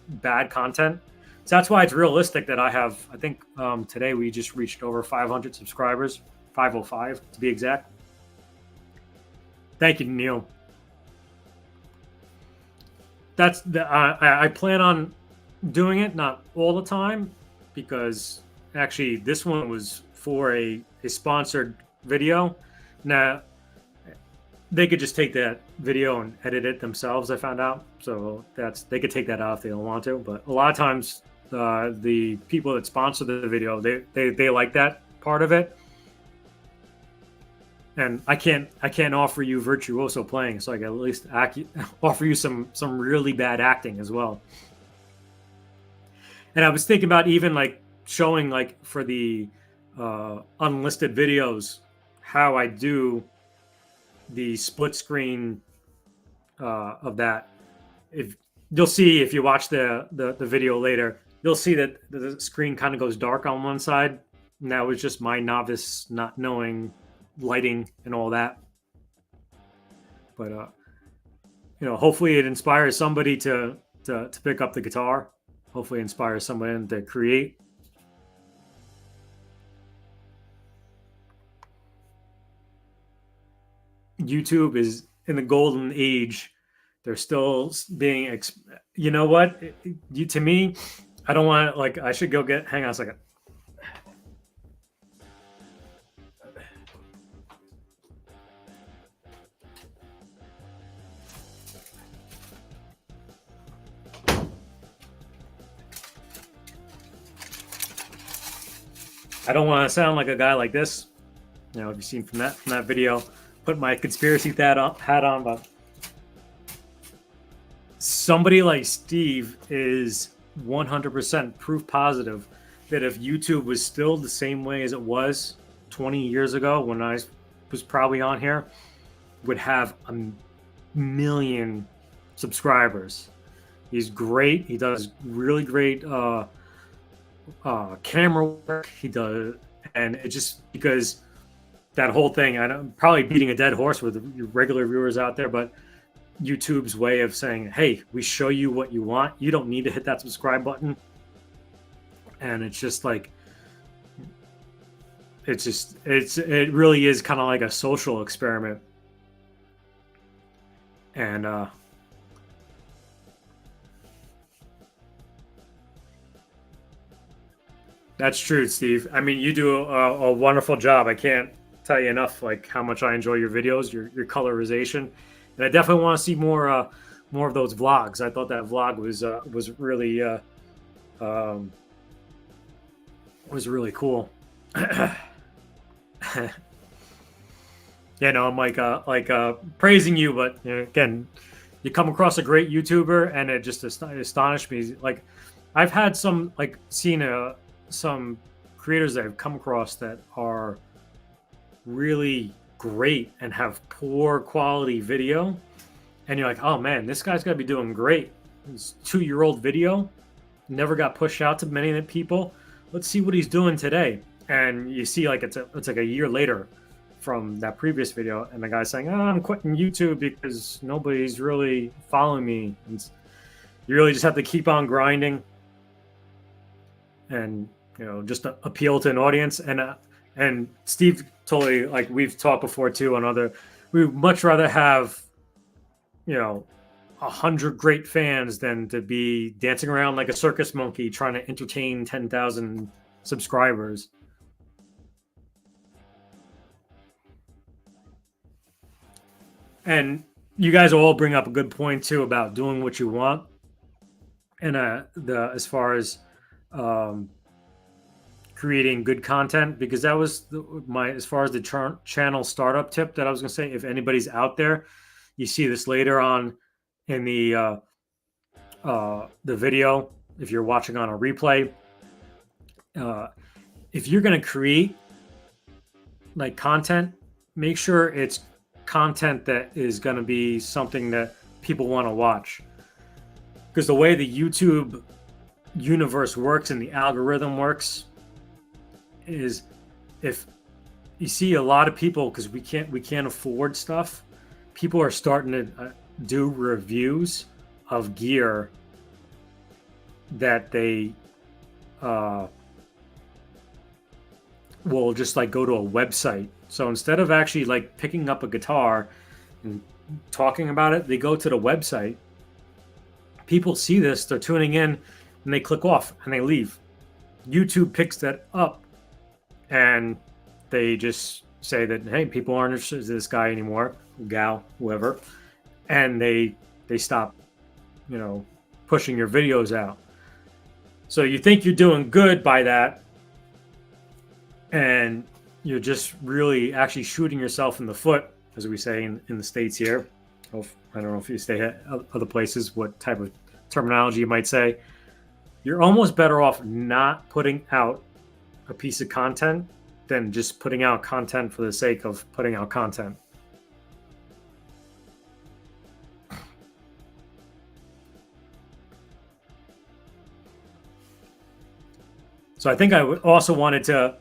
bad content. So that's why it's realistic that I have. I think today we just reached over 500 subscribers, 505 to be exact. Thank you, Neil. I plan on doing it, not all the time, because actually this one was for a sponsored video. Now they could just take that video and edit it themselves, I found out. So they could take that out if they don't want to. But a lot of times the people that sponsor the video, they like that part of it. And I can't offer you virtuoso playing, so I can at least offer you some really bad acting as well. And I was thinking about even like showing, like, for the unlisted videos how I do the split screen of that. If you'll see, if you watch the video later, you'll see that the screen kind of goes dark on one side. And that was just my novice not knowing lighting and all that. But hopefully it inspires somebody to pick up the guitar. Hopefully it inspires someone to create. YouTube is in the golden age. They're still being, you know what? To me, I don't want to, like, I should go hang on a second. I don't want to sound like a guy like this. If you've seen from that video, put my conspiracy hat on, but somebody like Steve is 100% proof positive that if YouTube was still the same way as it was 20 years ago when I was probably on here, would have a million subscribers. He's great. He does really great camera work. He does, and it just because that whole thing, I'm probably beating a dead horse with regular viewers out there, but YouTube's way of saying, hey, we show you what you want. You don't need to hit that subscribe button. And it's just like, it really is kind of like a social experiment. And that's true, Steve. I mean, you do a wonderful job. I can't tell you enough, like, how much I enjoy your videos, your colorization, and I definitely want to see more of those vlogs. I thought that vlog was really cool. I'm like praising you, but again, you come across a great YouTuber, and it just astonished me. Like, I've had some some creators that I've come across that are really great and have poor quality video, and you're like, oh man, this guy's got to be doing great. It's 2-year-old video, never got pushed out to many people. Let's see what he's doing today. And you see, like, it's like a year later from that previous video, and the guy's saying, I'm quitting YouTube because nobody's really following me. And you really just have to keep on grinding and just appeal to an audience. And Steve totally, like, we've talked before too on other, we would much rather have 100 great fans than to be dancing around like a circus monkey trying to entertain 10,000 subscribers. And you guys all bring up a good point too about doing what you want. And as far as creating good content, because that was as far as the channel startup tip that I was going to say. If anybody's out there, you see this later on in the video, if you're watching on a replay, if you're going to create like content, make sure it's content that is going to be something that people want to watch. Because the way the YouTube universe works and the algorithm works is, if you see a lot of people, because we can't afford stuff, people are starting to do reviews of gear that they will just like go to a website. So instead of actually like picking up a guitar and talking about it, they go to the website. People see this, they're tuning in, and they click off and they leave. YouTube picks that up, and they just say that, hey, people aren't interested in this guy anymore, gal, whoever, and they stop, pushing your videos out. So you think you're doing good by that, and you're just really actually shooting yourself in the foot, as we say in the States here. I don't know if you stay at other places, what type of terminology you might say. You're almost better off not putting out a piece of content than just putting out content for the sake of putting out content. So I think I also wanted to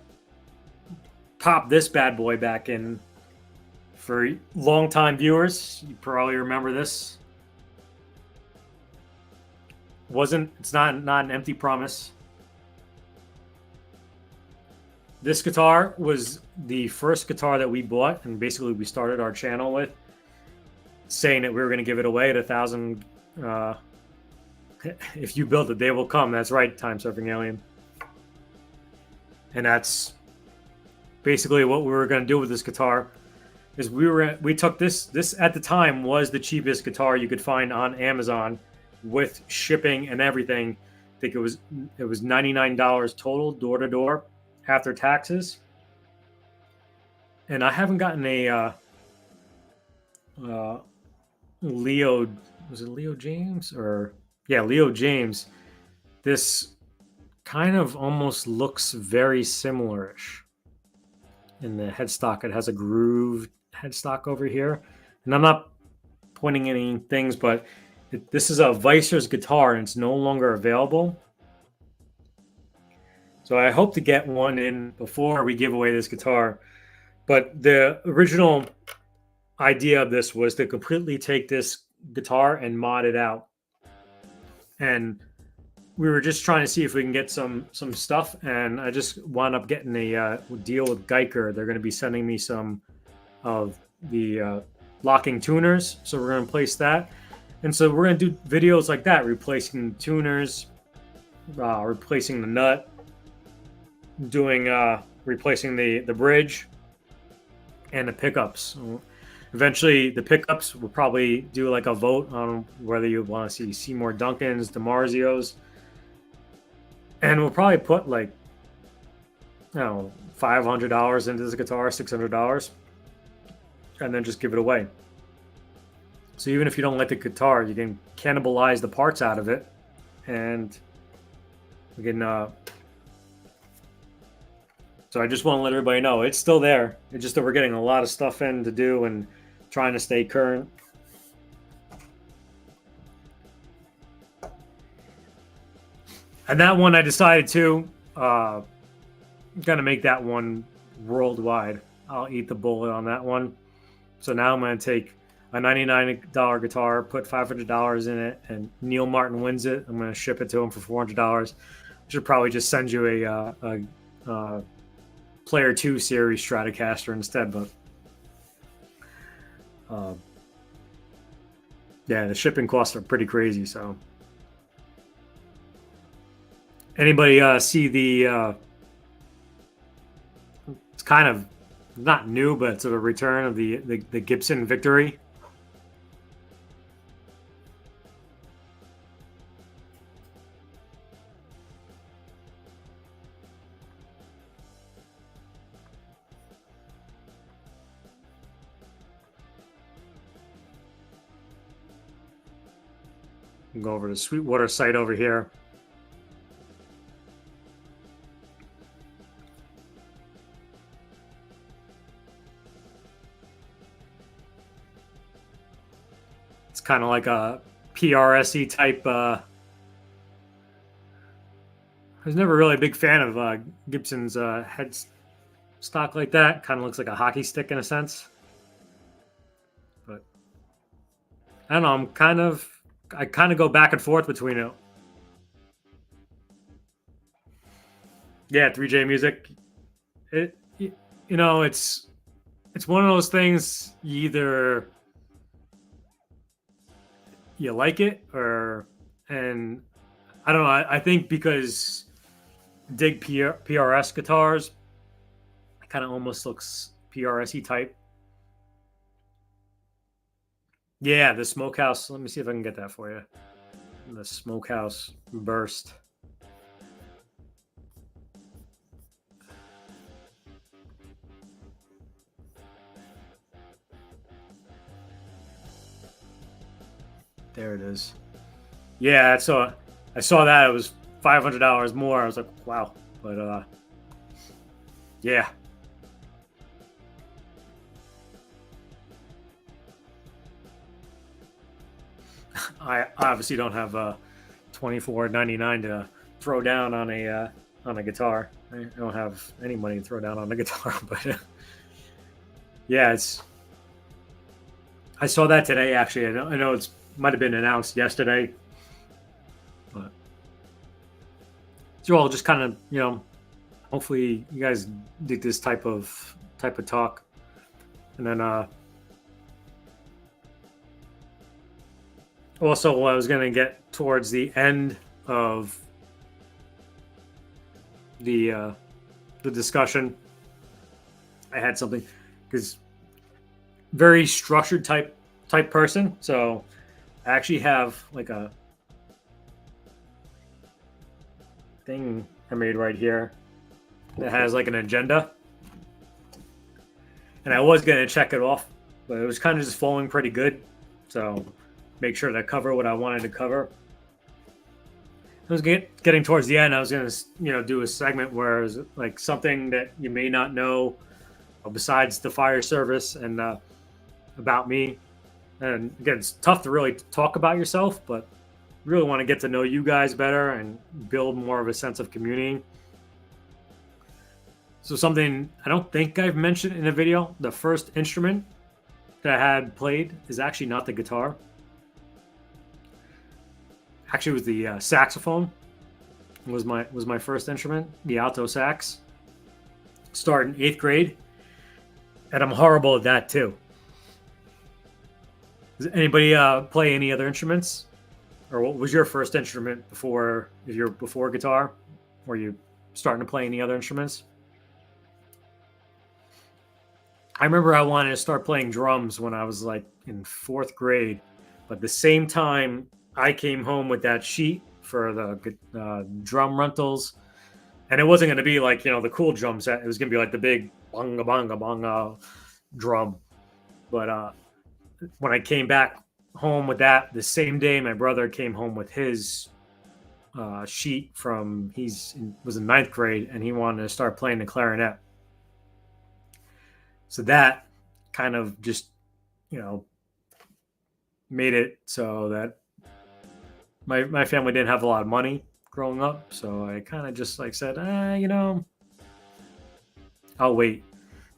pop this bad boy back in for long-time viewers. You probably remember this. It's not an empty promise. This guitar was the first guitar that we bought, and basically we started our channel with, saying that we were going to give it away at 1,000. If you build it, they will come. That's right, Time Surfing Alien. And that's basically what we were going to do with this guitar. Is we took this. This at the time was the cheapest guitar you could find on Amazon, with shipping and everything. I think it was $99 total, door to door, after taxes. And I haven't gotten a Leo. Was it Leo James or yeah, Leo James? This kind of almost looks very similar-ish. In the headstock, it has a grooved headstock over here, and I'm not pointing any things, but this is a Vicer's guitar, and it's no longer available. So I hope to get one in before we give away this guitar. But the original idea of this was to completely take this guitar and mod it out, and we were just trying to see if we can get some stuff, and I just wound up getting a deal with Geiger. They're going to be sending me some of the locking tuners, so we're going to place that. And so we're going to do videos like that, replacing tuners, replacing the nut, doing replacing the bridge, and the pickups. Eventually, the pickups will probably do like a vote on whether you want to see Seymour Duncans, DiMarzios. And we'll probably put like, I don't know, $500 into this guitar, $600, and then just give it away. So even if you don't like the guitar, you can cannibalize the parts out of it, and we can. So I just want to let everybody know it's still there. It's just that we're getting a lot of stuff in to do and trying to stay current. And that one I decided to gonna make that one worldwide. I'll eat the bullet on that one. So now I'm gonna take a $99 guitar, put $500 in it, and Neil Martin wins it. I'm gonna ship it to him for $400. I should probably just send you a Player 2 series Stratocaster instead, but yeah, the shipping costs are pretty crazy. So anybody see the it's kind of not new, but it's a return of the Gibson Victory. Go over to Sweetwater site over here. It's kind of like a PRSE type. I was never really a big fan of Gibson's head stock like that. Kind of looks like a hockey stick in a sense. But I don't know. I kind of go back and forth between it. Yeah, 3J music. You know, it's one of those things. You either you like it and I don't know. I think because I dig PRS guitars, it kind of almost looks PRS-y type. Yeah, the Smokehouse. Let me see if I can get that for you. The Smokehouse Burst. There it is. Yeah, so I saw that it was $500 more. I was like, wow. But yeah, I obviously don't have $24.99 to throw down on a guitar. I don't have any money to throw down on a guitar, but yeah, it's. I saw that today. Actually, I know it's might have been announced yesterday, but so all just kind of hopefully you guys dig this type of talk, and then also I was gonna get towards the end of the discussion. I had something because very structured type person. So I actually have like a thing I made right here that has like an agenda, and I was gonna check it off, but it was kind of just flowing pretty good. So make sure to cover what I wanted to cover. I was getting towards the end. I was gonna do a segment where it's like something that you may not know besides the fire service and about me. And again, it's tough to really talk about yourself, but really want to get to know you guys better and build more of a sense of community. So something I don't think I've mentioned in a video, the first instrument that I had played is actually not the guitar. Actually, it was the saxophone. Was my first instrument, the alto sax. Started in 8th grade, and I'm horrible at that too. Does anybody play any other instruments, or what was your first instrument before guitar? Were you starting to play any other instruments? I remember I wanted to start playing drums when I was like in 4th grade, but at the same time I came home with that sheet for the drum rentals, and it wasn't going to be like the cool drum set. It was going to be like the big bonga bonga bonga drum. But when I came back home with that, the same day my brother came home with his sheet from was in 9th grade, and he wanted to start playing the clarinet. So that kind of just made it so that my family didn't have a lot of money growing up, so I kind of just like said, I'll wait.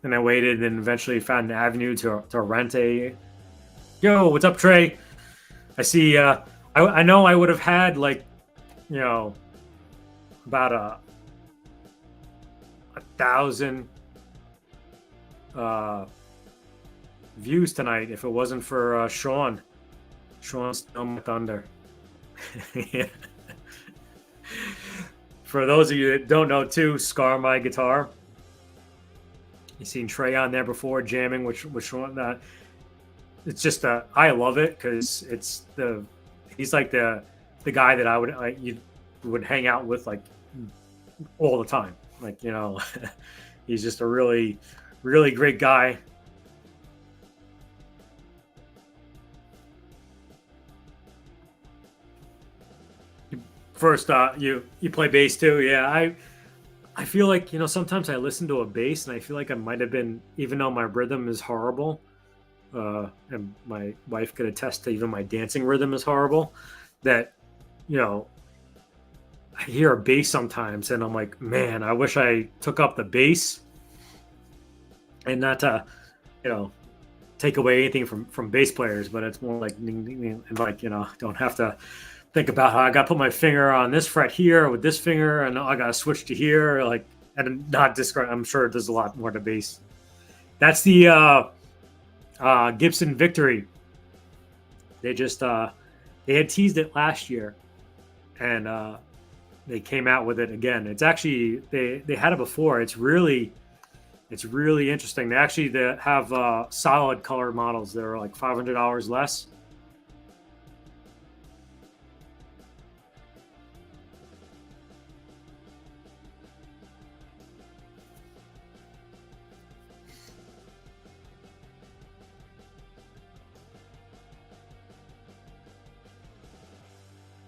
And I waited, and then eventually found an avenue to rent a. Yo, what's up, Trey? I see. I know I would have had like, about 1,000 views tonight if it wasn't for Sean. Sean stole my thunder. Yeah. For those of you that don't know, too, Scar My Guitar. You've seen Trey on there before jamming, which one? It's just I love it because he's like the guy that you would hang out with like all the time. Like he's just a really really great guy. First, you play bass too, yeah. I feel like sometimes I listen to a bass and I feel like I might have been, even though my rhythm is horrible, and my wife could attest to even my dancing rhythm is horrible. That I hear a bass sometimes and I'm like, man, I wish I took up the bass, and not to take away anything from bass players, but it's more like and like don't have to think about how I got to put my finger on this fret here with this finger, and I got to switch to here, like, and not describe. I'm sure there's a lot more to bass. That's the Gibson Victory. They just they had teased it last year, and they came out with it again. It's actually they had it before. It's really interesting. They have solid color models that are like $500 less.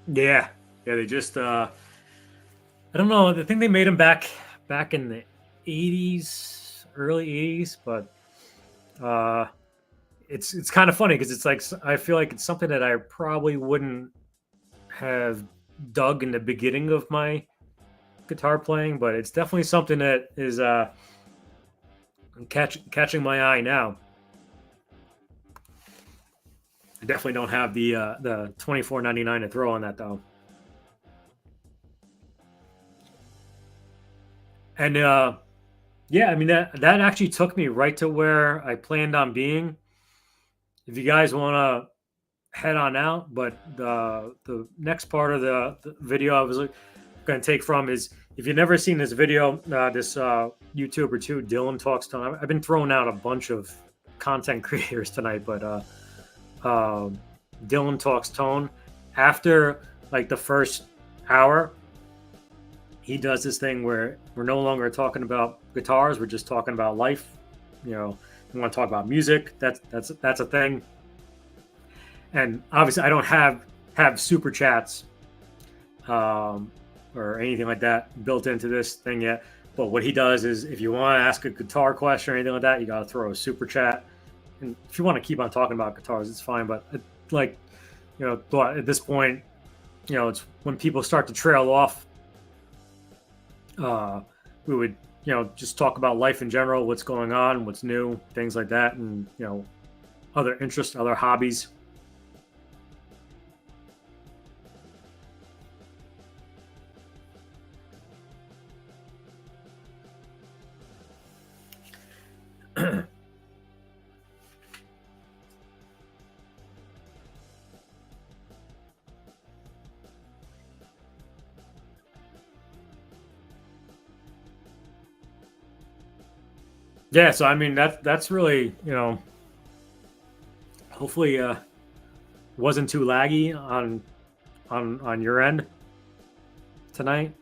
Yeah, They just I don't know. I think they made them back in the '80s, early '80s, but it's kind of funny because it's like I feel like it's something that I probably wouldn't have dug in the beginning of my guitar playing, but it's definitely something that is catching my eye now. I definitely don't have the $24.99 to throw on that though. And yeah, I mean that actually took me right to where I planned on being. If you guys want to head on out, but the next part of the video I was going to take from is, if you've never seen this video, this YouTuber too, Dylan Talks Tone. I've been throwing out a bunch of content creators tonight, but Dylan Talks Tone, after like the first hour, he does this thing where we're no longer talking about guitars, we're just talking about life. You know, we want to talk about music. That's a thing. And obviously, I don't have super chats or anything like that built into this thing yet. But what he does is, if you want to ask a guitar question or anything like that, you got to throw a super chat. And if you want to keep on talking about guitars, it's fine. But like, you know, at this point, you know, it's when people start to trail off. We would, you know, just talk about life in general, what's going on, what's new, things like that, and, you know, other interests, other hobbies. Yeah, so I mean that's really, you know, hopefully wasn't too laggy on your end tonight.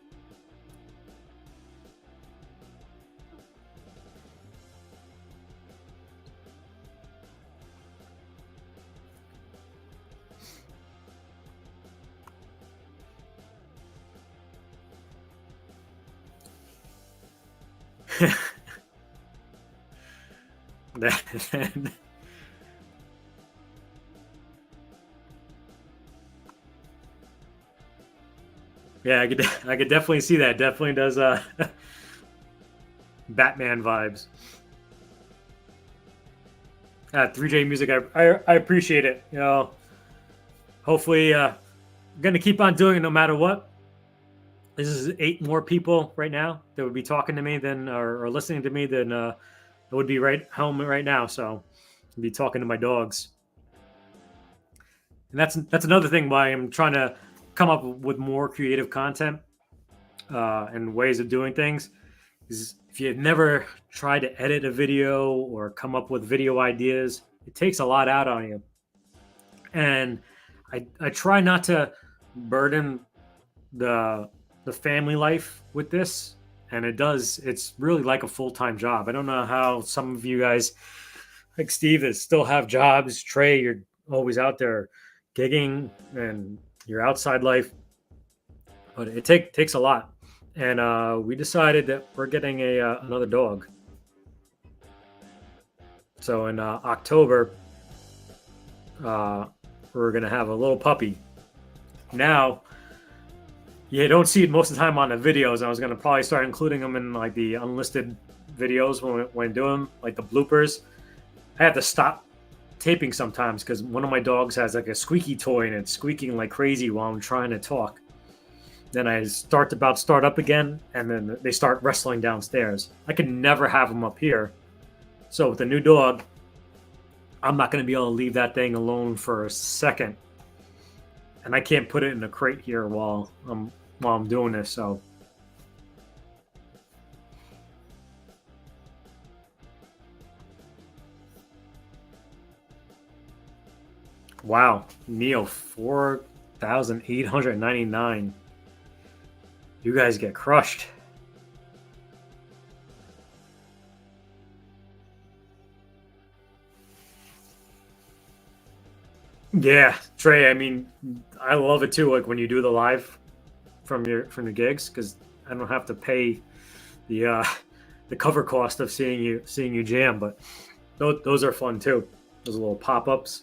Yeah, I could definitely see that. Definitely does Batman vibes. 3J Music, I appreciate it. You know, hopefully I'm gonna keep on doing it no matter what. This is 8 more people right now that would be talking to me than or listening to me than it would be right home right now. So I'd be talking to my dogs. And that's another thing why I'm trying to come up with more creative content and ways of doing things. Is if you've never tried to edit a video or come up with video ideas, it takes a lot out on you. And I try not to burden the family life with this, and it's really like a full-time job. I don't know how some of you guys like Steve that still have jobs. Trey, you're always out there gigging and your outside life, but it takes a lot. And we decided that we're getting another dog. So in October, we're gonna have a little puppy. Now, you don't see it most of the time on the videos. I was gonna probably start including them in like the unlisted videos when doing like the bloopers. I have to stop taping sometimes because one of my dogs has like a squeaky toy and it's squeaking like crazy while I'm trying to talk. Then I start up again, and then they start wrestling downstairs. I can never have them up here. So with the new dog, I'm not going to be able to leave that thing alone for a second, and I can't put it in a crate here while I'm doing this. So wow, Neo 4,899. You guys get crushed. Yeah, Trey. I mean, I love it too. Like when you do the live from the gigs, because I don't have to pay the the cover cost of seeing you jam. But those are fun too. those little pop-ups.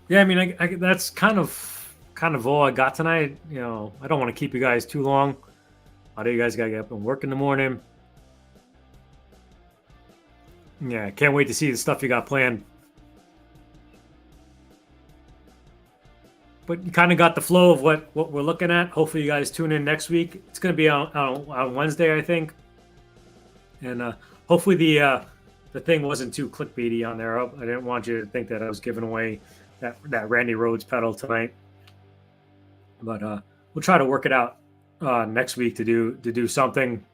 Yeah, I mean, that's kind of all I got tonight. You know, I don't want to keep you guys too long. I know you guys gotta get up and work in the morning. Yeah, can't wait to see the stuff you got planned. But you kind of got the flow of what we're looking at. Hopefully, you guys tune in next week. It's gonna be on Wednesday, I think, and hopefully the thing wasn't too clickbaity on there. I didn't want you to think that I was giving away that Randy Rhodes pedal tonight. But we'll try to work it out next week to do something.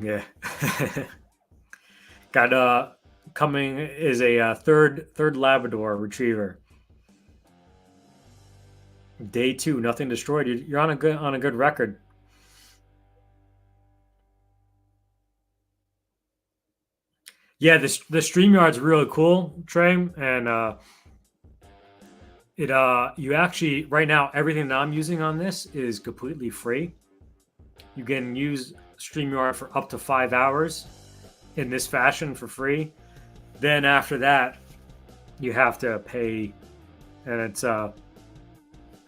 Yeah. Got coming is a third Labrador Retriever. Day 2, nothing destroyed. You're on a good record. Yeah, the StreamYard's really cool, Trey, and you actually right now everything that I'm using on this is completely free. You can use StreamYard for up to 5 hours in this fashion for free. Then after that, you have to pay, and it's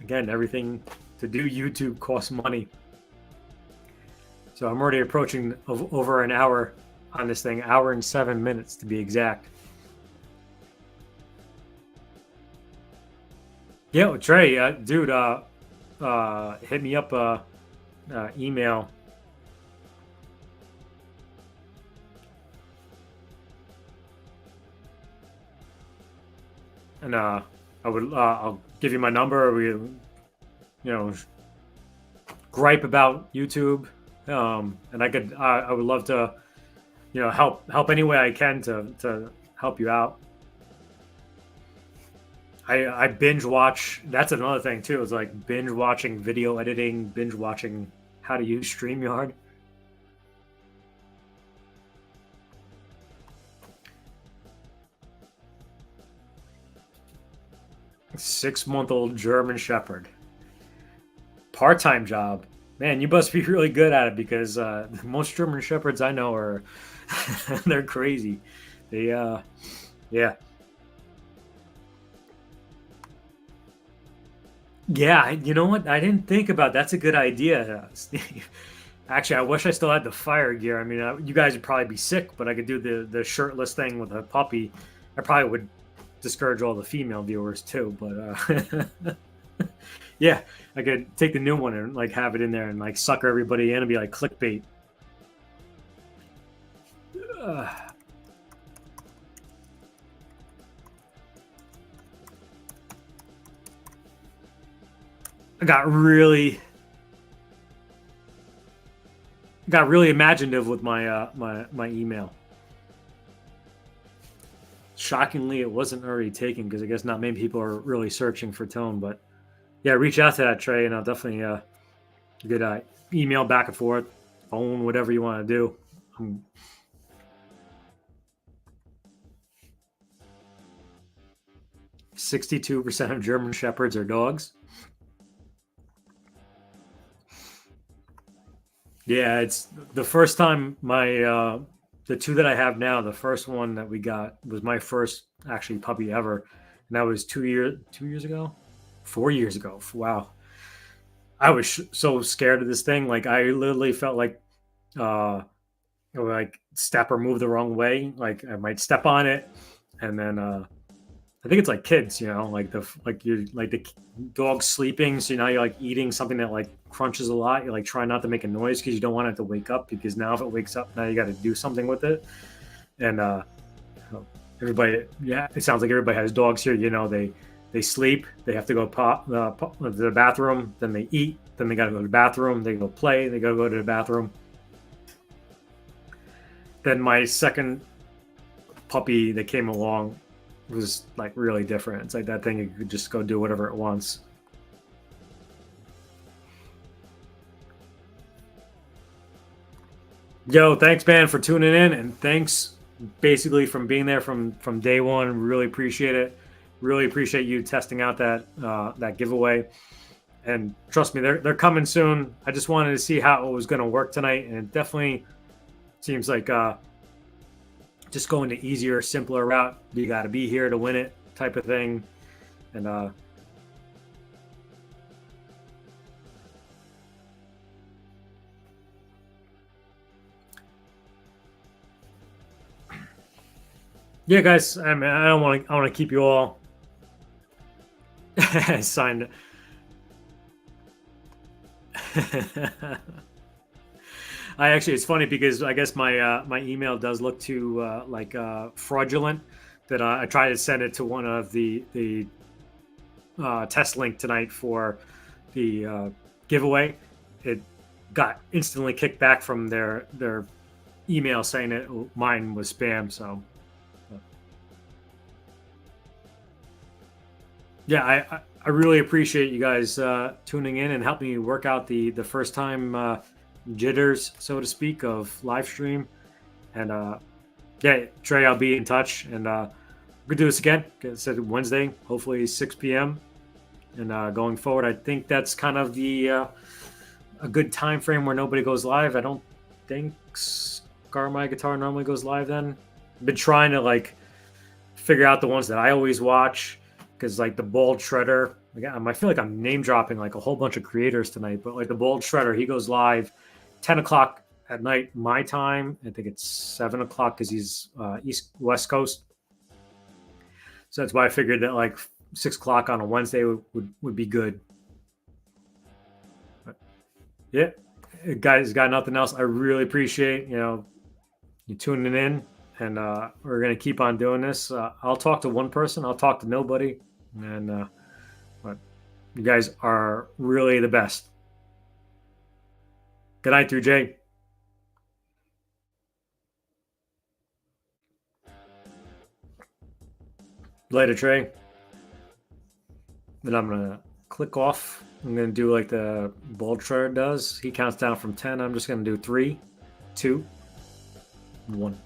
again, everything to do YouTube costs money. So I'm already approaching over an hour on this thing, hour and 7 minutes to be exact. Yeah, well, Trey, dude, hit me up email. And I'll give you my number. Gripe about YouTube, and I would love to, help any way I can to help you out. I binge watch. That's another thing too. It's like binge watching video editing, binge watching how to use StreamYard. 6-month-old German Shepherd. Part-time job. Man, you must be really good at it because most German Shepherds I know are they're crazy. They yeah. Yeah, you know what? I didn't think about that's a good idea, Steve. Actually, I wish I still had the fire gear. I mean, you guys would probably be sick, but I could do the shirtless thing with a puppy. I probably would discourage all the female viewers too, but yeah, I could take the new one and like have it in there and like sucker everybody in and be like clickbait. I got really imaginative with my my email. Shockingly, it wasn't already taken because I guess not many people are really searching for tone. But yeah, reach out to that, Trey, and I'll definitely good email back and forth, phone, whatever you want to do. 62% of German Shepherds are dogs. Yeah, it's the first time my the two that I have now. The first one that we got was my first actually puppy ever, and that was 2 years ago, 4 years ago. Wow, I was so scared of this thing. Like I literally felt like I would, like step or move the wrong way. Like I might step on it, and then I think it's like kids, like you're like the dog sleeping, so now you're like eating something that like crunches a lot. You're like trying not to make a noise because you don't want it to wake up. Because now if it wakes up, now you got to do something with it. And everybody, yeah, it sounds like everybody has dogs here. They sleep, they have to go to the bathroom, then they eat, then they got to go to the bathroom, they go play, they got to go to the bathroom. then my second puppy that came along was like really different. It's like that thing, you could just go do whatever it wants. Yo, thanks, man, for tuning in, and thanks basically from being there from day one. Really appreciate it. Really appreciate you testing out that giveaway. And trust me, they're coming soon. I just wanted to see how it was going to work tonight, and it definitely seems like just going the easier, simpler route. You got to be here to win it, type of thing. And yeah, guys. I mean, I want to keep you all signed. I actually, it's funny because I guess my email does look too like fraudulent. That I tried to send it to one of the test link tonight for the giveaway. It got instantly kicked back from their email saying that mine was spam. So yeah, I really appreciate you guys tuning in and helping me work out the first time jitters, so to speak, of live stream. And yeah, Trey, I'll be in touch, and we're gonna do this again. Like I said, Wednesday, hopefully 6 p.m. And going forward, I think that's kind of the a good time frame where nobody goes live. I don't think Scar My Guitar normally goes live then. I've been trying to like figure out the ones that I always watch, because like the Bold Shredder, I feel like I'm name dropping like a whole bunch of creators tonight, but like the Bold Shredder, he goes live 10 o'clock at night my time. I think it's 7 o'clock because he's West Coast. So that's why I figured that like 6 o'clock on a Wednesday would be good. But yeah, guys, got nothing else. I really appreciate you tuning in, and we're gonna keep on doing this. I'll talk to one person. I'll talk to nobody, and but you guys are really the best. Good night, through Jay. Later, Trey. Then I'm gonna click off. I'm gonna do like the Bold Shredder does. He counts down from 10. I'm just gonna do 3, 2, 1.